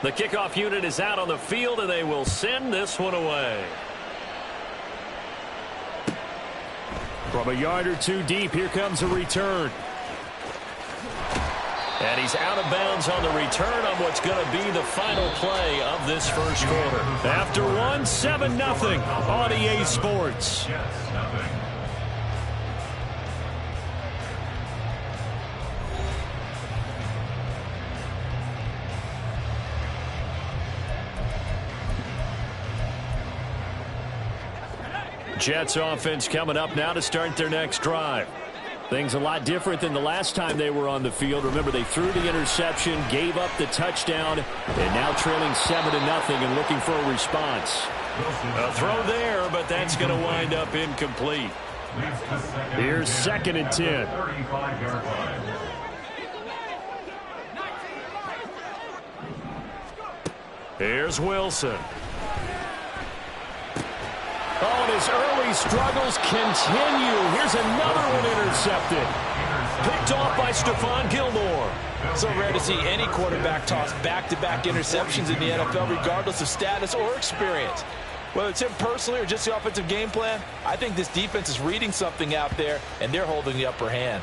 The kickoff unit is out on the field, and they will send this one away. From a yard or two deep, here comes a return. And he's out of bounds on the return on what's going to be the final play of this first quarter. After one, 7-0 on EA Sports. Jets offense coming up now to start their next drive. Things a lot different than the last time they were on the field. Remember, they threw the interception, gave up the touchdown, and now trailing 7-0 and looking for a response. A throw there, but that's going to wind up incomplete. Here's 2nd and 10. Here's Wilson. Oh, and his early struggles continue. Here's another one intercepted. Picked off by Stephon Gilmore. So rare to see any quarterback toss back-to-back interceptions in the NFL, regardless of status or experience. Whether it's him personally or just the offensive game plan, I think this defense is reading something out there, and they're holding the upper hand.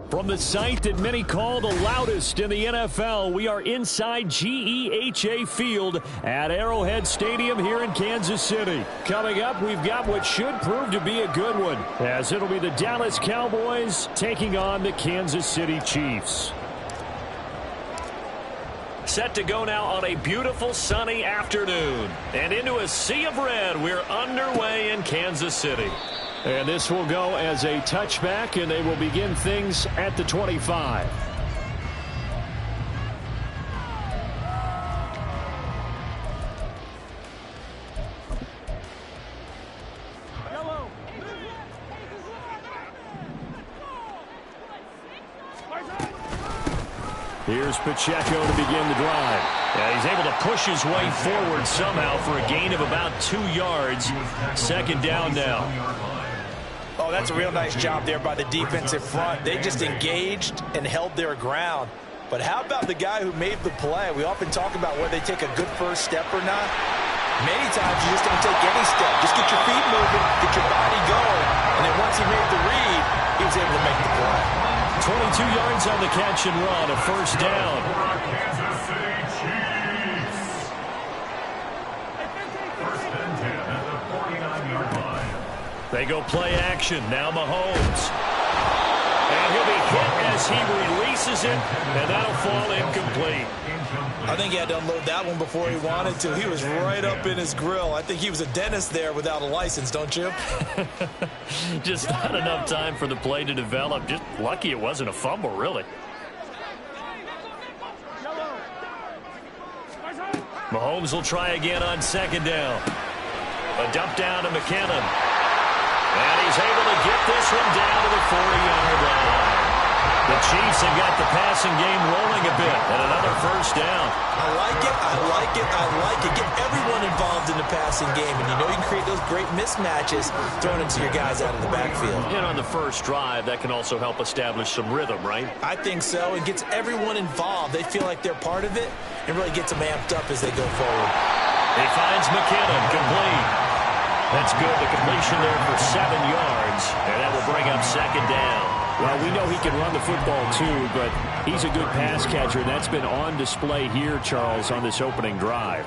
From the site that many call the loudest in the NFL, we are inside GEHA Field at Arrowhead Stadium here in Kansas City. Coming up, we've got what should prove to be a good one, as it'll be the Dallas Cowboys taking on the Kansas City Chiefs. Set to go now on a beautiful sunny afternoon. And into a sea of red, we're underway in Kansas City. And this will go as a touchback, and they will begin things at the 25. Here's Pacheco to begin the drive. Yeah, he's able to push his way forward somehow for a gain of about 2 yards. Second down now. Oh, that's a real nice job there by the defensive front. They just engaged and held their ground. But how about the guy who made the play? We often talk about whether they take a good first step or not. Many times you just don't take any step. Just get your feet moving, get your body going. And then once he made the read, he was able to make the play. 22 yards on the catch and run, a first down. Kansas City Chiefs. First and 10 at the 49-yard line. They go play action. Now Mahomes. And he'll be hit as he releases it, and that'll fall incomplete. I think he had to unload that one before he wanted to. He was right up in his grill. I think he was a dentist there without a license, don't you? Just not enough time for the play to develop. Just lucky it wasn't a fumble, really. Mahomes will try again on second down. A dump down to McKinnon. And he's able to get this one down to the 40-yard line. The Chiefs have got the passing game rolling a bit, and another first down. I like it, I like it, I like it. Get everyone involved in the passing game, and you know you can create those great mismatches throwing it to your guys out of the backfield. And on the first drive, that can also help establish some rhythm, right? I think so. It gets everyone involved. They feel like they're part of it, and really gets them amped up as they go forward. He finds McKinnon, complete. That's good. The completion there for 7 yards, and that will bring up second down. Well, we know he can run the football, too, but he's a good pass catcher, and that's been on display here, Charles, on this opening drive.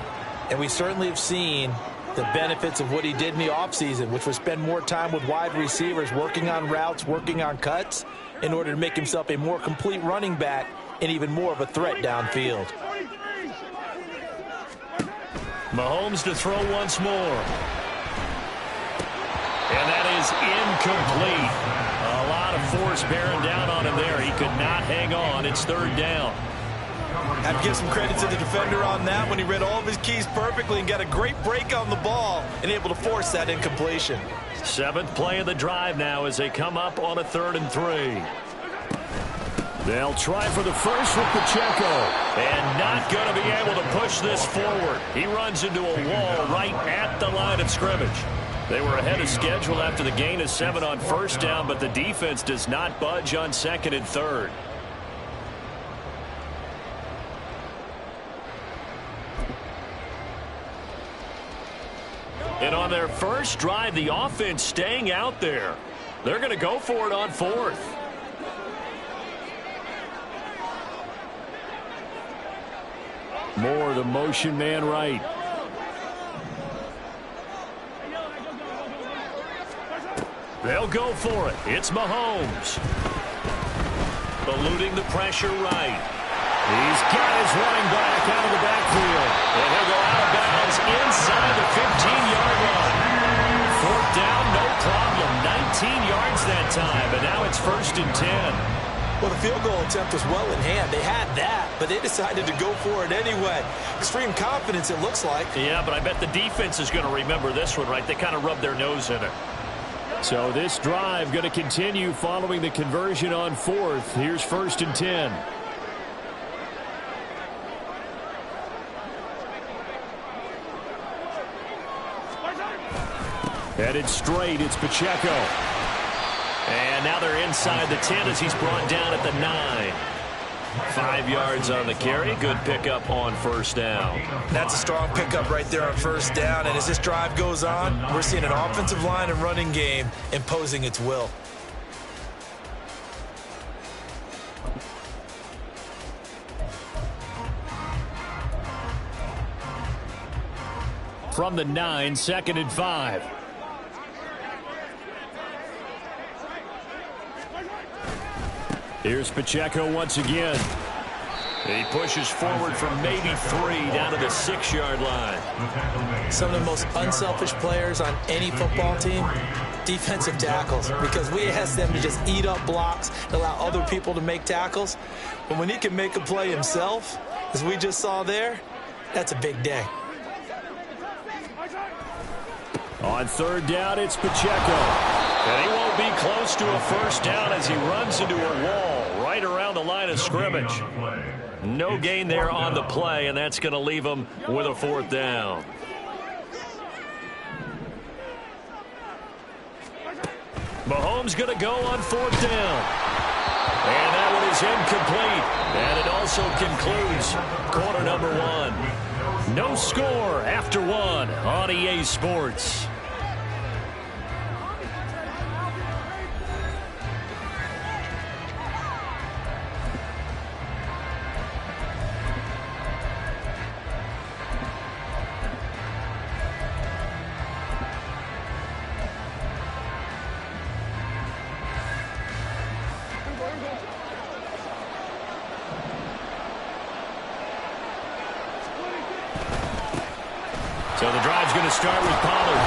And we certainly have seen the benefits of what he did in the offseason, which was spend more time with wide receivers, working on routes, working on cuts, in order to make himself a more complete running back and even more of a threat downfield. Mahomes to throw once more. And that is incomplete. A lot of force bearing down on him there. He could not hang on. It's third down. Have to give some credit to the defender on that when he read all of his keys perfectly and got a great break on the ball and able to force that incompletion. Seventh play of the drive now as they come up on a 3rd and 3. They'll try for the first with Pacheco. And not going to be able to push this forward. He runs into a wall right at the line of scrimmage. They were ahead of schedule after the gain of 7 on first down, but the defense does not budge on 2nd and 3rd. And on their first drive, the offense staying out there. They're going to go for it on 4th. Moore, the motion man right. They'll go for it. It's Mahomes. Eluding the pressure right. He's got his running back out of the backfield. And he'll go out of bounds inside the 15-yard line. 4th down, no problem. 19 yards that time, and now it's 1st and 10. Well, the field goal attempt was well in hand. They had that, but they decided to go for it anyway. Extreme confidence, it looks like. Yeah, but I bet the defense is going to remember this one, right? They kind of rubbed their nose in it. So this drive going to continue following the conversion on 4th. Here's 1st and 10. Headed straight, it's Pacheco. And now they're inside the 10 as he's brought down at the 9. 5 yards on the carry. Good pickup on first down. That's a strong pickup right there on first down. And as this drive goes on, we're seeing an offensive line and running game imposing its will. from the 9, 2nd and 5. Here's Pacheco once again. He pushes forward from maybe 3 down to the 6-yard line. Some of the most unselfish players on any football team, defensive tackles, because we ask them to just eat up blocks and allow other people to make tackles. But when he can make a play himself, as we just saw there, that's a big day. On 3rd down, it's Pacheco. And he won't be close to a first down as he runs into a wall right around the line of scrimmage. No gain there on the play, and that's going to leave him with a 4th down. Mahomes going to go on 4th down. And that one is incomplete. And it also concludes quarter number 1. No score after 1 on EA Sports. So the drive's going to start with Pollard.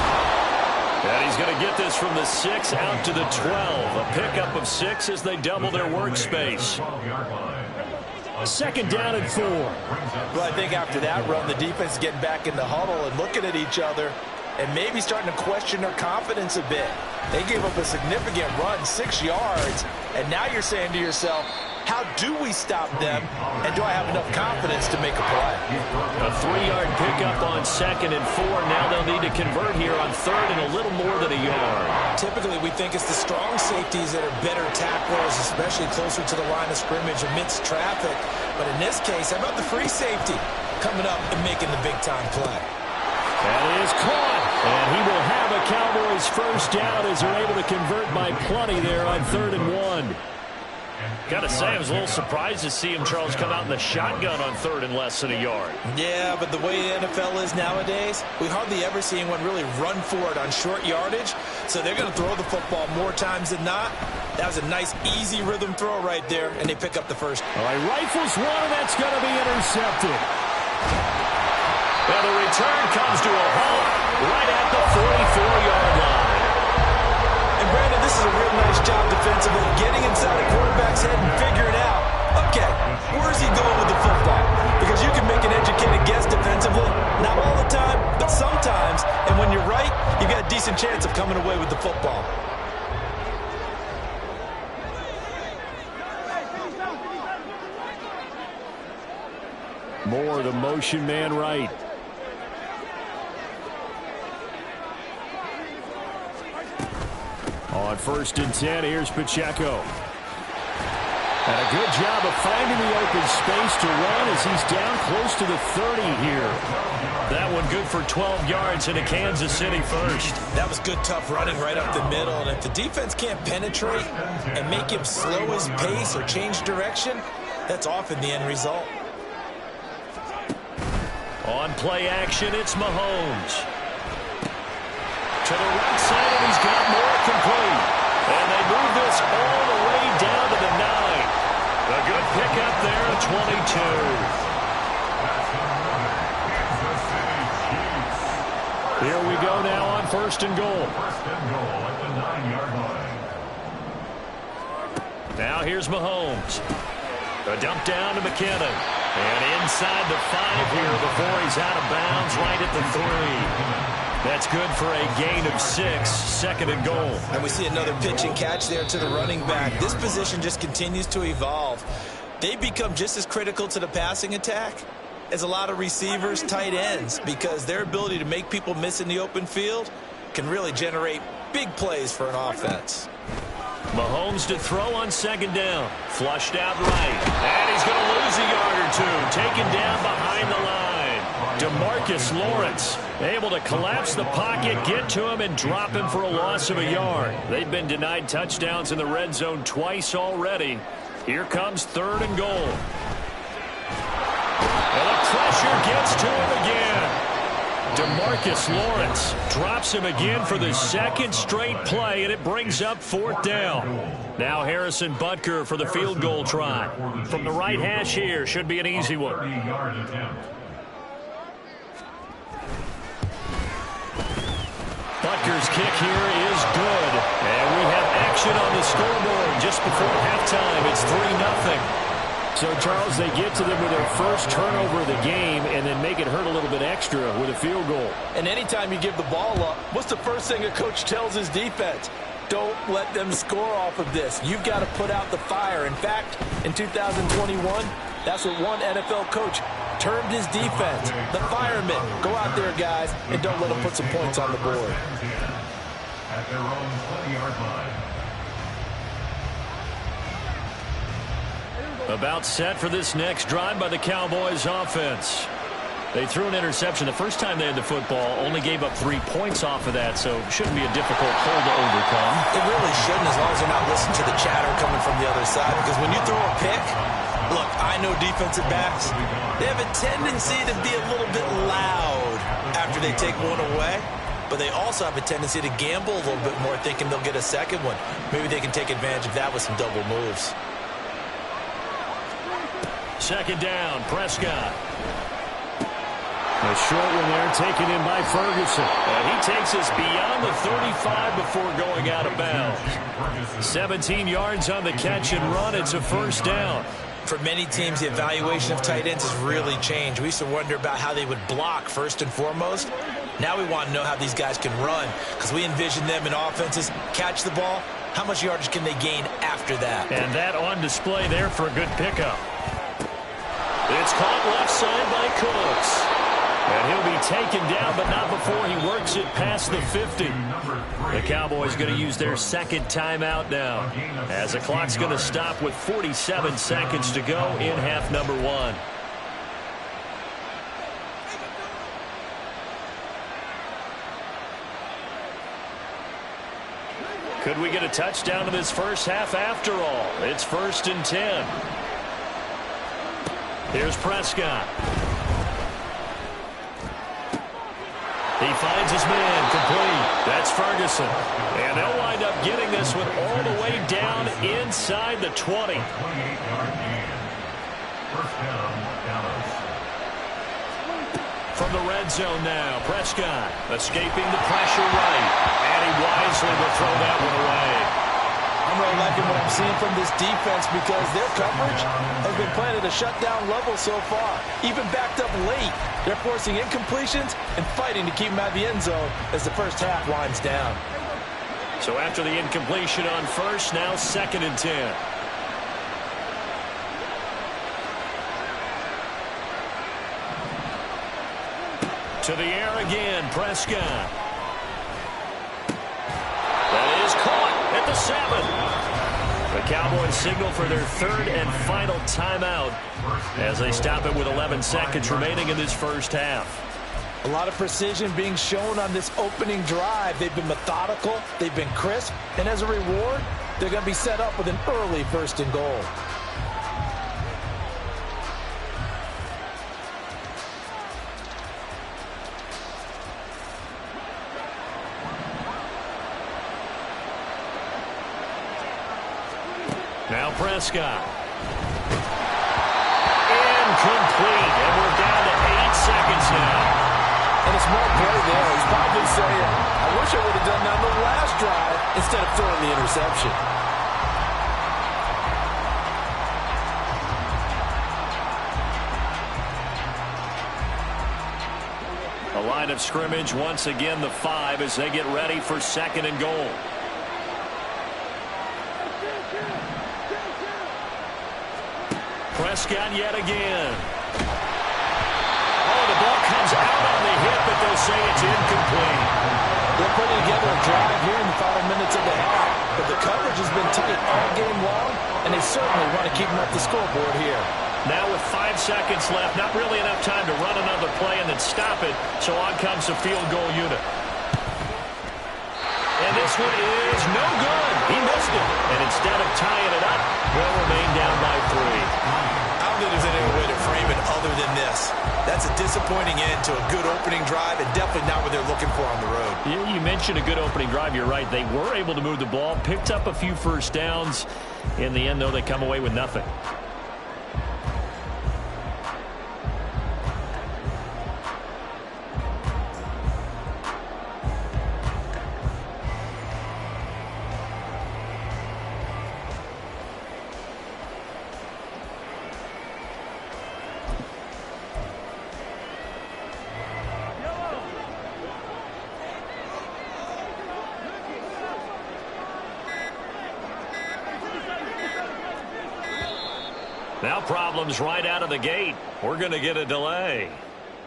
And he's going to get this from the 6 out to the 12. A pickup of 6 as they double their workspace. 2nd down and 4. Well, I think after that run, the defense is getting back in the huddle and looking at each other and maybe starting to question their confidence a bit. They gave up a significant run, 6 yards, and now you're saying to yourself, how do we stop them, and do I have enough confidence to make a play? A 3-yard pickup on 2nd and 4. Now they'll need to convert here on 3rd and a little more than a yard. Typically, we think it's the strong safeties that are better tacklers, especially closer to the line of scrimmage amidst traffic. But in this case, how about the free safety coming up and making the big-time play? That is caught, and he will have a Cowboys first down as they're able to convert by plenty there on 3rd and 1. Got to say, I was a little surprised to see him, Charles, come out in the shotgun on 3rd and less than a yard. Yeah, but the way the NFL is nowadays, we hardly ever see anyone really run for it on short yardage. So they're going to throw the football more times than not. That was a nice, easy rhythm throw right there, and they pick up the first. All right, rifles one, and that's going to be intercepted. And the return comes to a halt right at the 44-yard line. And Brandon, this is a real nice job defensively, getting inside a quarterback's head and figuring out, okay, where's he going with the football? Because you can make an educated guess defensively, not all the time, but sometimes. And when you're right, you've got a decent chance of coming away with the football. Moore, the motion man right. On 1st and 10, here's Pacheco. And a good job of finding the open space to run as he's down close to the 30 here. That one good for 12 yards into Kansas City first. That was good, tough running right up the middle. And if the defense can't penetrate and make him slow his pace or change direction, that's often the end result. On play action, it's Mahomes. To the right side, and he's got more complete. And they move this all the way down to the 9. A good pickup there at 22. Here we go now on 1st and goal. At the 9-yard line. Now here's Mahomes. A dump down to McKinnon. And inside the 5 here before he's out of bounds right at the 3. That's good for a gain of 6, 2nd and goal. And we see another pitch and catch there to the running back. This position just continues to evolve. They become just as critical to the passing attack as a lot of receivers, tight ends, because their ability to make people miss in the open field can really generate big plays for an offense. Mahomes to throw on 2nd down. Flushed out right. And he's going to lose a yard or 2. Taken down behind the line. DeMarcus Lawrence able to collapse the pocket, get to him, and drop him for a loss of a yard. They've been denied touchdowns in the red zone twice already. Here comes 3rd and goal. And the pressure gets to him again. DeMarcus Lawrence drops him again for the second straight play, and it brings up 4th down. Now Harrison Butker for the field goal try. From the right hash here, should be an easy one. Butker's kick here is good. And we have action on the scoreboard just before halftime. It's 3-0. So, Charles, they get to them with their first turnover of the game and then make it hurt a little bit extra with a field goal. And anytime you give the ball up, what's the first thing a coach tells his defense? Don't let them score off of this. You've got to put out the fire. In fact, in 2021, that's what one NFL coach termed his defense, the firemen. Go out there, guys, and don't let them put some points on the board. At their own 20-yard line. About set for this next drive by the Cowboys offense. They threw an interception the first time they had the football, only gave up 3 points off of that, so shouldn't be a difficult hole to overcome. It really shouldn't, as long as they're not listening to the chatter coming from the other side, because when you throw a pick, look, I know defensive backs, they have a tendency to be a little bit loud after they take one away, but they also have a tendency to gamble a little bit more, thinking they'll get a second one. Maybe they can take advantage of that with some double moves. Second down, Prescott. A short one there taken in by Ferguson. And he takes us beyond the 35 before going out of bounds. 17 yards on the catch and run. It's a first down. For many teams, the evaluation of tight ends has really changed. We used to wonder about how they would block first and foremost. Now we want to know how these guys can run, because we envision them in offenses catch the ball. How much yardage can they gain after that? And that on display there for a good pickup. It's caught left side by Cooks. And he'll be taken down, but not before he works it past the 50. The Cowboys going to use their second timeout now, as the clock's going to stop with 47 seconds to go in half number 1. Could we get a touchdown in this first half after all? It's 1st and 10. Here's Prescott. He finds his man complete. That's Ferguson. And they'll wind up getting this one all the way down inside the 20. 28-yard gain. First down, Dallas. From the red zone now, Prescott escaping the pressure right. And he wisely will throw that one away. I'm really liking what I'm seeing from this defense, because their coverage has been playing at a shutdown level so far. Even backed up late, they're forcing incompletions and fighting to keep them out of the end zone as the first half winds down. So after the incompletion on first, now 2nd and 10. To the air again, Prescott. That is caught at the 7. The Cowboys signal for their 3rd and final timeout as they stop it with 11 seconds remaining in this first half. A lot of precision being shown on this opening drive. They've been methodical, they've been crisp, and as a reward, they're going to be set up with an early 1st and goal. Now Prescott. Incomplete. And we're down to 8 seconds now. And it's more play there. He's probably saying, I wish I would have done that on the last drive instead of throwing the interception. A line of scrimmage once again, the 5, as they get ready for 2nd and goal. Prescott yet again. Oh, the ball comes out on the hip, but they'll say it's incomplete. They're putting together a drive here in the final minutes of the half, but the coverage has been tight all game long, and they certainly want to keep them off the scoreboard here. Now with 5 seconds left, not really enough time to run another play and then stop it, so on comes the field goal unit. And this one is no good. He missed it. And instead of tying it up, they'll remain down by 3. I don't think there's any way to frame it even other than this. That's a disappointing end to a good opening drive and definitely not what they're looking for on the road. Yeah, you mentioned a good opening drive. You're right. They were able to move the ball, picked up a few first downs. In the end, though, they come away with nothing. Now problems right out of the gate. We're going to get a delay.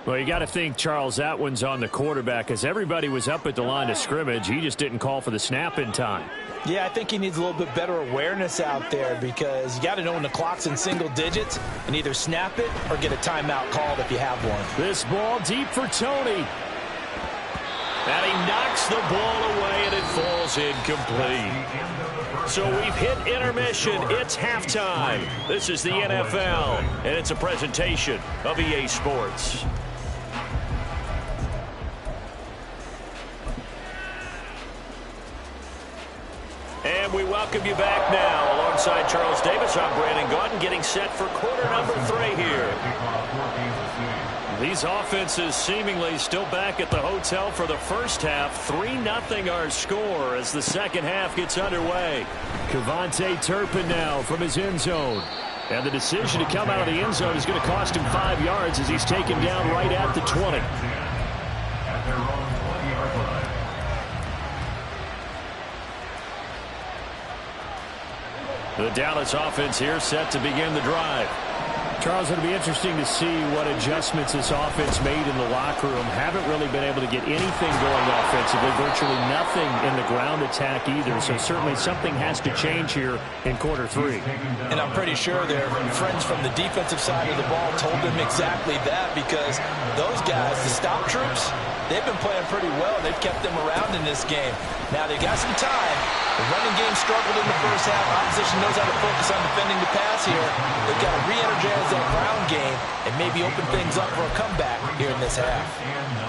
Well, you got to think, Charles, that one's on the quarterback, as everybody was up at the line of scrimmage. He just didn't call for the snap in time. Yeah, I think he needs a little bit better awareness out there, because you got to know when the clock's in single digits and either snap it or get a timeout called if you have one. This ball deep for Tony. And he knocks the ball away, and it falls incomplete. So we've hit intermission. It's halftime. This is the NFL, and it's a presentation of EA Sports. And we welcome you back now. Alongside Charles Davis, I'm Brandon Gaudin, getting set for quarter number 3 here. These offenses seemingly still back at the hotel for the first half. 3-0 our score as the second half gets underway. KaVontae Turpin now from his end zone. And the decision to come out of the end zone is going to cost him 5 yards as he's taken down right at the 20. At their own 20-yard line. The Dallas offense here set to begin the drive. Charles, it'll be interesting to see what adjustments this offense made in the locker room. Haven't really been able to get anything going offensively. Virtually nothing in the ground attack either. So certainly something has to change here in quarter 3. And I'm pretty sure their friends from the defensive side of the ball told them exactly that, because those guys, the stop troops, they've been playing pretty well. They've kept them around in this game. Now they got some time. The running game struggled in the first half. Opposition knows how to focus on defending the pass here. They've got to re-energize that ground game and maybe open things up for a comeback here in this half.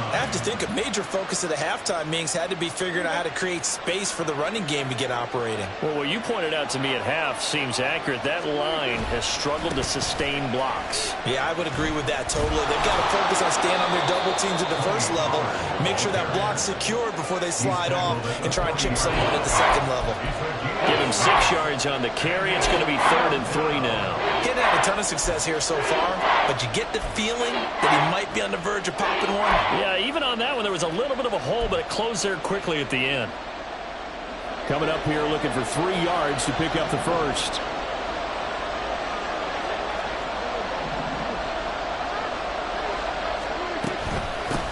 I have to think a major focus of the halftime meetings had to be figuring out how to create space for the running game to get operating. Well, what you pointed out to me at half seems accurate. That line has struggled to sustain blocks. Yeah, I would agree with that totally. They've got to focus on staying on their double teams at the first level, make sure that block's secured before they slide off and try and chip someone at the second level. Give him 6 yards on the carry. It's going to be 3rd and 3 now. Getting had a ton of success here so far, but you get the feeling that he might be on the verge of popping one. Yeah, even on that one, there was a little bit of a hole, but it closed there quickly at the end. Coming up here looking for 3 yards to pick up the first.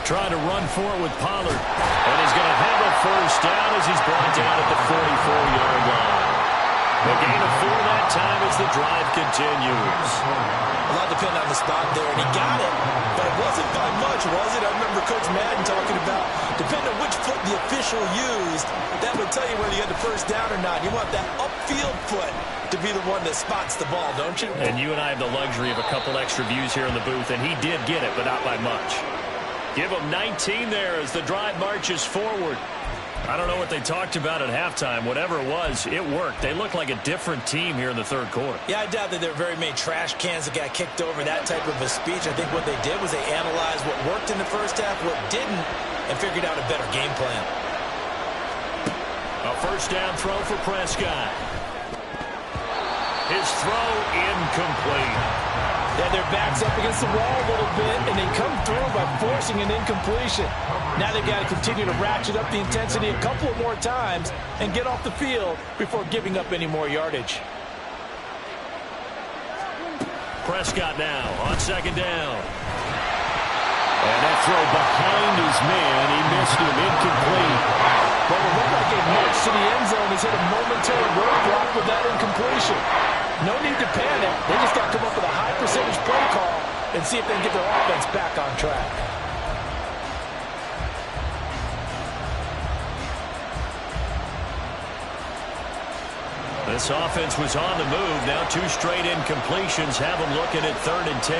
Trying to run for it with Pollard. And he's going to have a first down as he's brought down at the 44-yard line. A gain of 4 that time as the drive continues. A lot depended on the spot there, and he got it, but it wasn't by much, was it? I remember Coach Madden talking about, depending on which foot the official used, that would tell you whether you had the first down or not. You want that upfield foot to be the one that spots the ball, don't you? And you and I have the luxury of a couple extra views here in the booth, and he did get it, but not by much. Give him 19 there as the drive marches forward. I don't know what they talked about at halftime. Whatever it was, it worked. They look like a different team here in the third quarter. Yeah, I doubt that there were very many trash cans that got kicked over, that type of a speech. I think what they did was they analyzed what worked in the first half, what didn't, and figured out a better game plan. A first down throw for Prescott. His throw incomplete. Yeah, their back's up against the wall a little bit, and they come through by forcing an incompletion. Now they've got to continue to ratchet up the intensity a couple of more times and get off the field before giving up any more yardage. Prescott now on second down. And that throw behind his man, he missed him, incomplete. Well, it looked like a march to the end zone has hit a momentary roadblock with that incompletion. No need to panic. They just got to come up with a high percentage play call and see if they can get their offense back on track. This offense was on the move. Now 2 straight incompletions have them looking at 3rd and 10.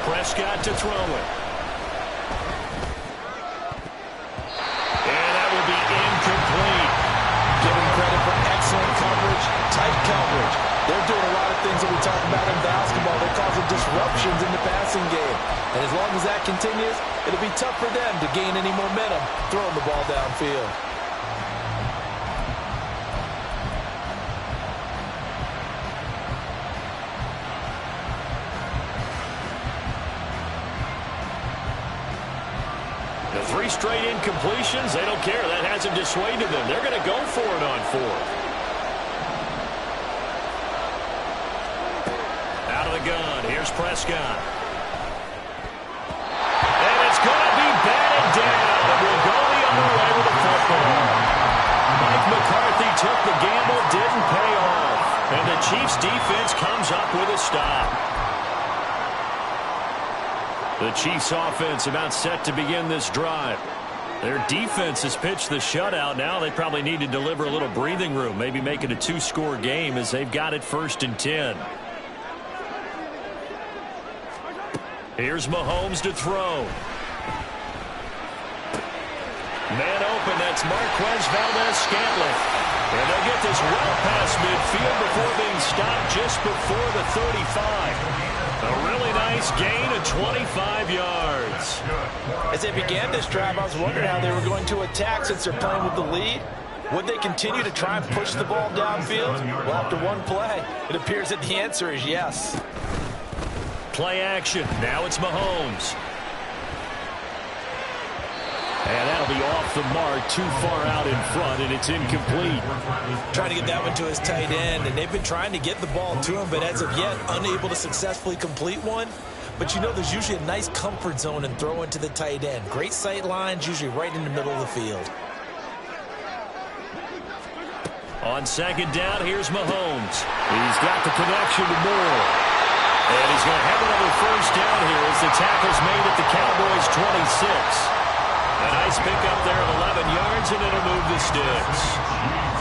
Prescott to throw it. And that will be incomplete. Give him credit for excellent coverage, tight coverage. They're doing a lot of things that we talk about in basketball. They're causing disruptions in the passing game. And as long as that continues, it'll be tough for them to gain any momentum throwing the ball downfield. The 3 straight incompletions, they don't care. That hasn't dissuaded them. They're going to go for it on 4th. Out of the gun, here's Prescott. And it's going to be batted down. And we'll go the other way with the football. Mike McCarthy took the gamble, didn't pay off. And the Chiefs defense comes up with a stop. The Chiefs offense about set to begin this drive. Their defense has pitched the shutout. Now they probably need to deliver a little breathing room, maybe make it a 2-score game as they've got it 1st and 10. Here's Mahomes to throw. Man open, that's Marquez Valdes-Scantling. And they'll get this well past midfield before being stopped just before the 35. A really nice gain of 25 yards. As they began this drive, I was wondering how they were going to attack since they're playing with the lead. Would they continue to try and push the ball downfield? Well, after one play, it appears that the answer is yes. Play action. Now it's Mahomes. And that'll be off the mark, too far out in front, and it's incomplete. Trying to get that one to his tight end, and they've been trying to get the ball to him, but as of yet, unable to successfully complete one. But you know there's usually a nice comfort zone in throwing to the tight end. Great sight lines, usually right in the middle of the field. On 2nd down, here's Mahomes. He's got the connection to Moore. And he's going to have another 1st down here as the tackle's made at the Cowboys' 26. A nice pickup there of 11 yards, and it'll move the sticks.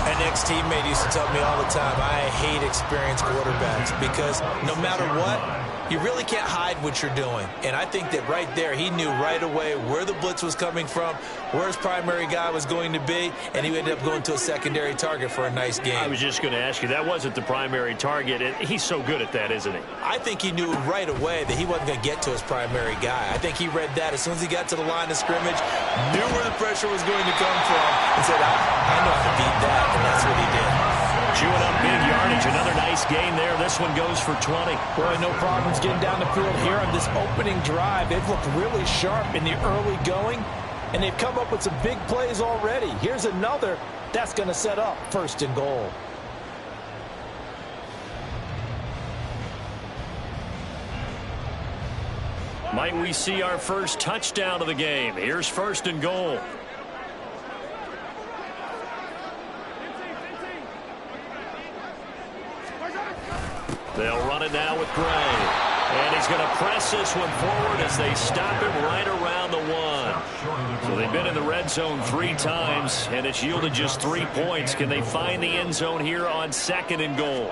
An ex-teammate used to tell me all the time, I hate experienced quarterbacks because no matter what, you really can't hide what you're doing. And I think that right there, he knew right away where the blitz was coming from, where his primary guy was going to be, and he ended up going to a secondary target for a nice game. I was just going to ask you, that wasn't the primary target. He's so good at that, isn't he? I think he knew right away that he wasn't going to get to his primary guy. I think he read that as soon as he got to the line of scrimmage, knew where the pressure was going to come from, and said, I know how to beat that, and that's what he did. Chewing up big yardage. Another nice gain there. This one goes for 20. Boy, no problems getting down the field here on this opening drive. They've looked really sharp in the early going, and they've come up with some big plays already. Here's another that's going to set up 1st and goal. Might we see our first touchdown of the game? Here's 1st and goal. They'll run it now with Gray. And he's going to press this one forward as they stop him right around the 1. So they've been in the red zone 3 times, and it's yielded just 3 points. Can they find the end zone here on 2nd and goal?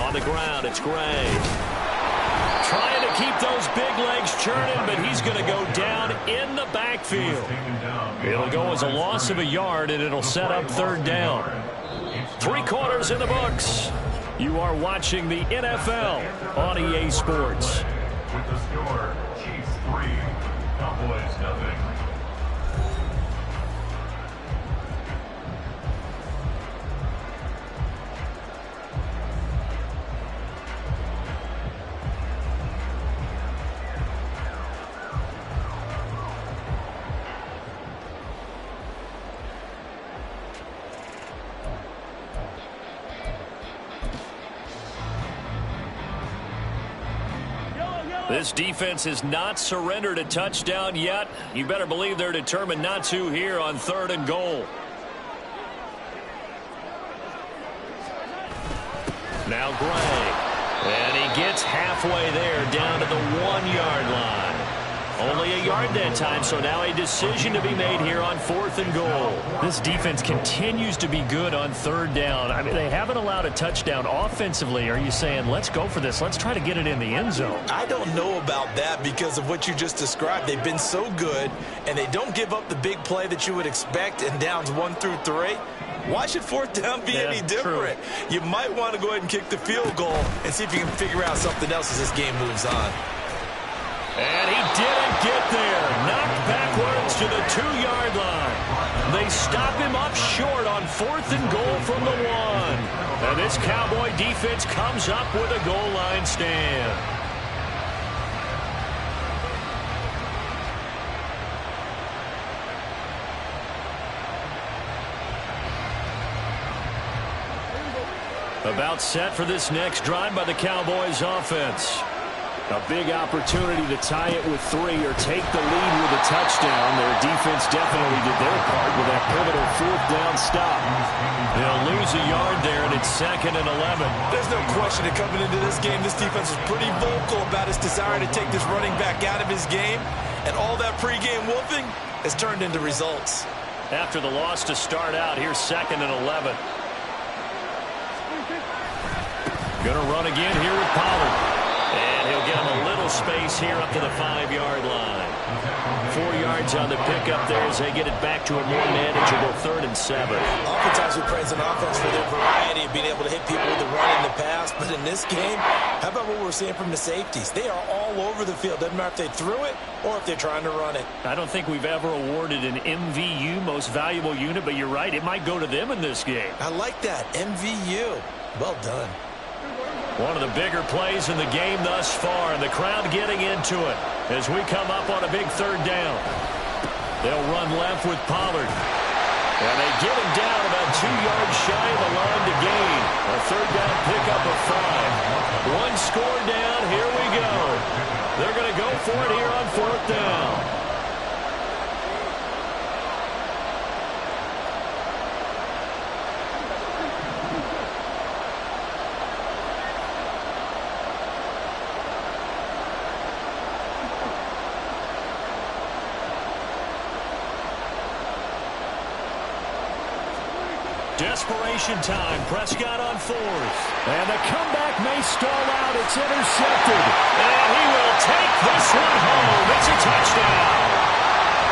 On the ground, it's Gray. Trying to keep those big legs churning, but he's going to go down in the backfield. It'll go as a loss of a yard, and it'll set up 3rd down. 3 quarters in the books. You are watching the NFL on EA Sports. With the score, Chiefs 3, Cowboys 0. This defense has not surrendered a touchdown yet. You better believe they're determined not to here on 3rd and goal. Now Gray. And he gets halfway there down to the 1-yard line. Only a yard that time, so now a decision to be made here on 4th and goal. This defense continues to be good on 3rd down. I mean, they haven't allowed a touchdown offensively. Are you saying, let's go for this, let's try to get it in the end zone? I don't know about that because of what you just described. They've been so good, and they don't give up the big play that you would expect in downs 1 through 3. Why should 4th down be any different? True. You might want to go ahead and kick the field goal and see if you can figure out something else as this game moves on. And he didn't get there. Knocked backwards to the 2-yard line. They stop him up short on 4th and goal from the 1. And this Cowboy defense comes up with a goal line stand. About set for this next drive by the Cowboys offense. A big opportunity to tie it with 3 or take the lead with a touchdown. Their defense definitely did their part with that pivotal 4th down stop. They'll lose a yard there, and it's 2nd and 11. There's no question that coming into this game, this defense was pretty vocal about its desire to take this running back out of his game, and all that pregame wolfing has turned into results. After the loss to start out, here's 2nd and 11. Going to run again here with Pollard. And he'll get him a little space here up to the 5-yard line. 4 yards on the pickup there as they get it back to a more manageable 3rd and 7. Oftentimes we praise an offense for their variety of being able to hit people with the run in the pass. But in this game, how about what we're seeing from the safeties? They are all over the field. Doesn't matter if they threw it or if they're trying to run it. I don't think we've ever awarded an MVU, most valuable unit, but you're right. It might go to them in this game. I like that. MVU. Well done. One of the bigger plays in the game thus far, and the crowd getting into it as we come up on a big 3rd down. They'll run left with Pollard. And they get him down about 2 yards shy of the line to gain. A 3rd down pickup of 5. 1 score down, here we go. They're going to go for it here on 4th down. Desperation time. Prescott on 4th. And the comeback may stall out. It's intercepted. And he will take this one home. It's a touchdown.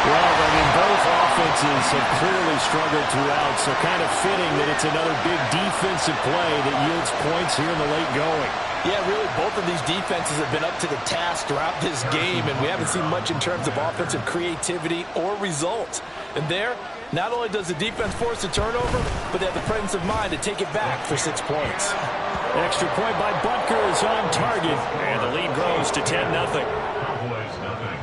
Well, I mean, both offenses have clearly struggled throughout, so kind of fitting that it's another big defensive play that yields points here in the late going. Yeah, really, both of these defenses have been up to the task throughout this game, and we haven't seen much in terms of offensive creativity or results. And there, not only does the defense force a turnover, but they have the presence of mind to take it back for 6 points. Extra point by Butker is on target, and the lead grows to 10-0. Cowboys nothing.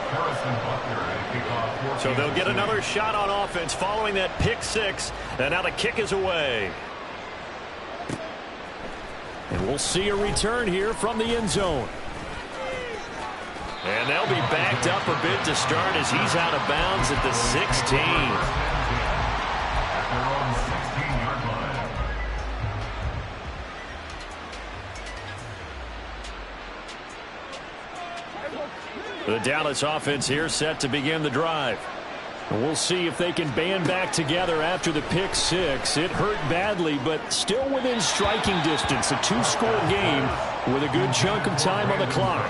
Harrison Butker at kickoff. So they'll get another shot on offense following that pick 6, and now the kick is away. And we'll see a return here from the end zone. And they'll be backed up a bit to start as he's out of bounds at the 16. At their own 16-yard line. The Dallas offense here set to begin the drive. And we'll see if they can band back together after the pick 6. It hurt badly, but still within striking distance. A 2-score game with a good chunk of time on the clock.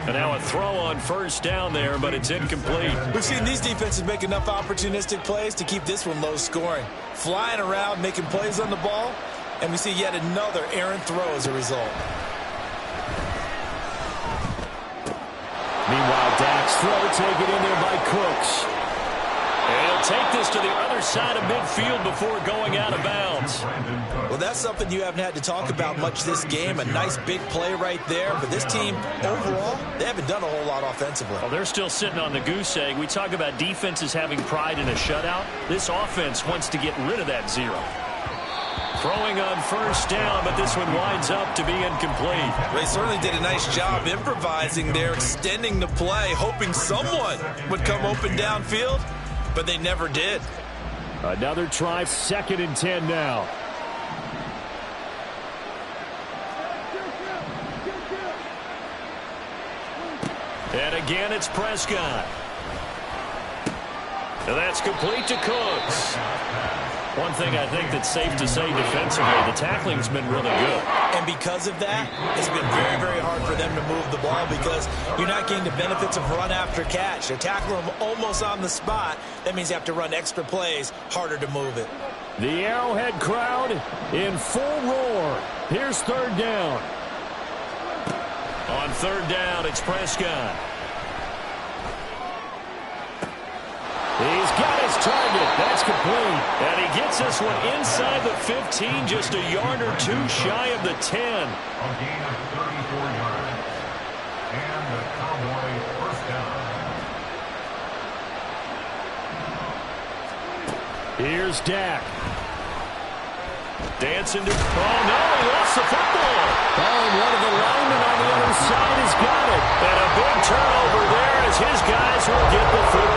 And now a throw on 1st down there, but it's incomplete. We've seen these defenses make enough opportunistic plays to keep this one low scoring. Flying around, making plays on the ball, and we see yet another errant throw as a result. Meanwhile, Dak's throw taken in there by Cooks. And he'll take this to the other side of midfield before going out of bounds. Well, that's something you haven't had to talk about much this game. A nice big play right there. But this team, overall, they haven't done a whole lot offensively. Well, they're still sitting on the goose egg. We talk about defenses having pride in a shutout. This offense wants to get rid of that 0. Throwing on 1st down, but this one winds up to be incomplete. They certainly did a nice job improvising there, extending the play, hoping someone would come open downfield. But they never did. Another try, 2nd and 10 now. And again, it's Prescott. And that's complete to Cooks. One thing I think that's safe to say defensively, the tackling's been really good. And because of that, it's been very, very hard for them to move the ball because you're not getting the benefits of run after catch. They're tackling them almost on the spot. That means you have to run extra plays, harder to move it. The Arrowhead crowd in full roar. Here's third down. On third down, it's Prescott. He's got his target. That's complete. And he gets this one inside the 15, just a yard or two shy of the 10. A gain of 34 yards. And the Cowboys first down. Here's Dak. Dancing to... Oh, no, he lost the football. Oh, and one of the linemen on the other side has got it. And a big turnover there as his guys will get the football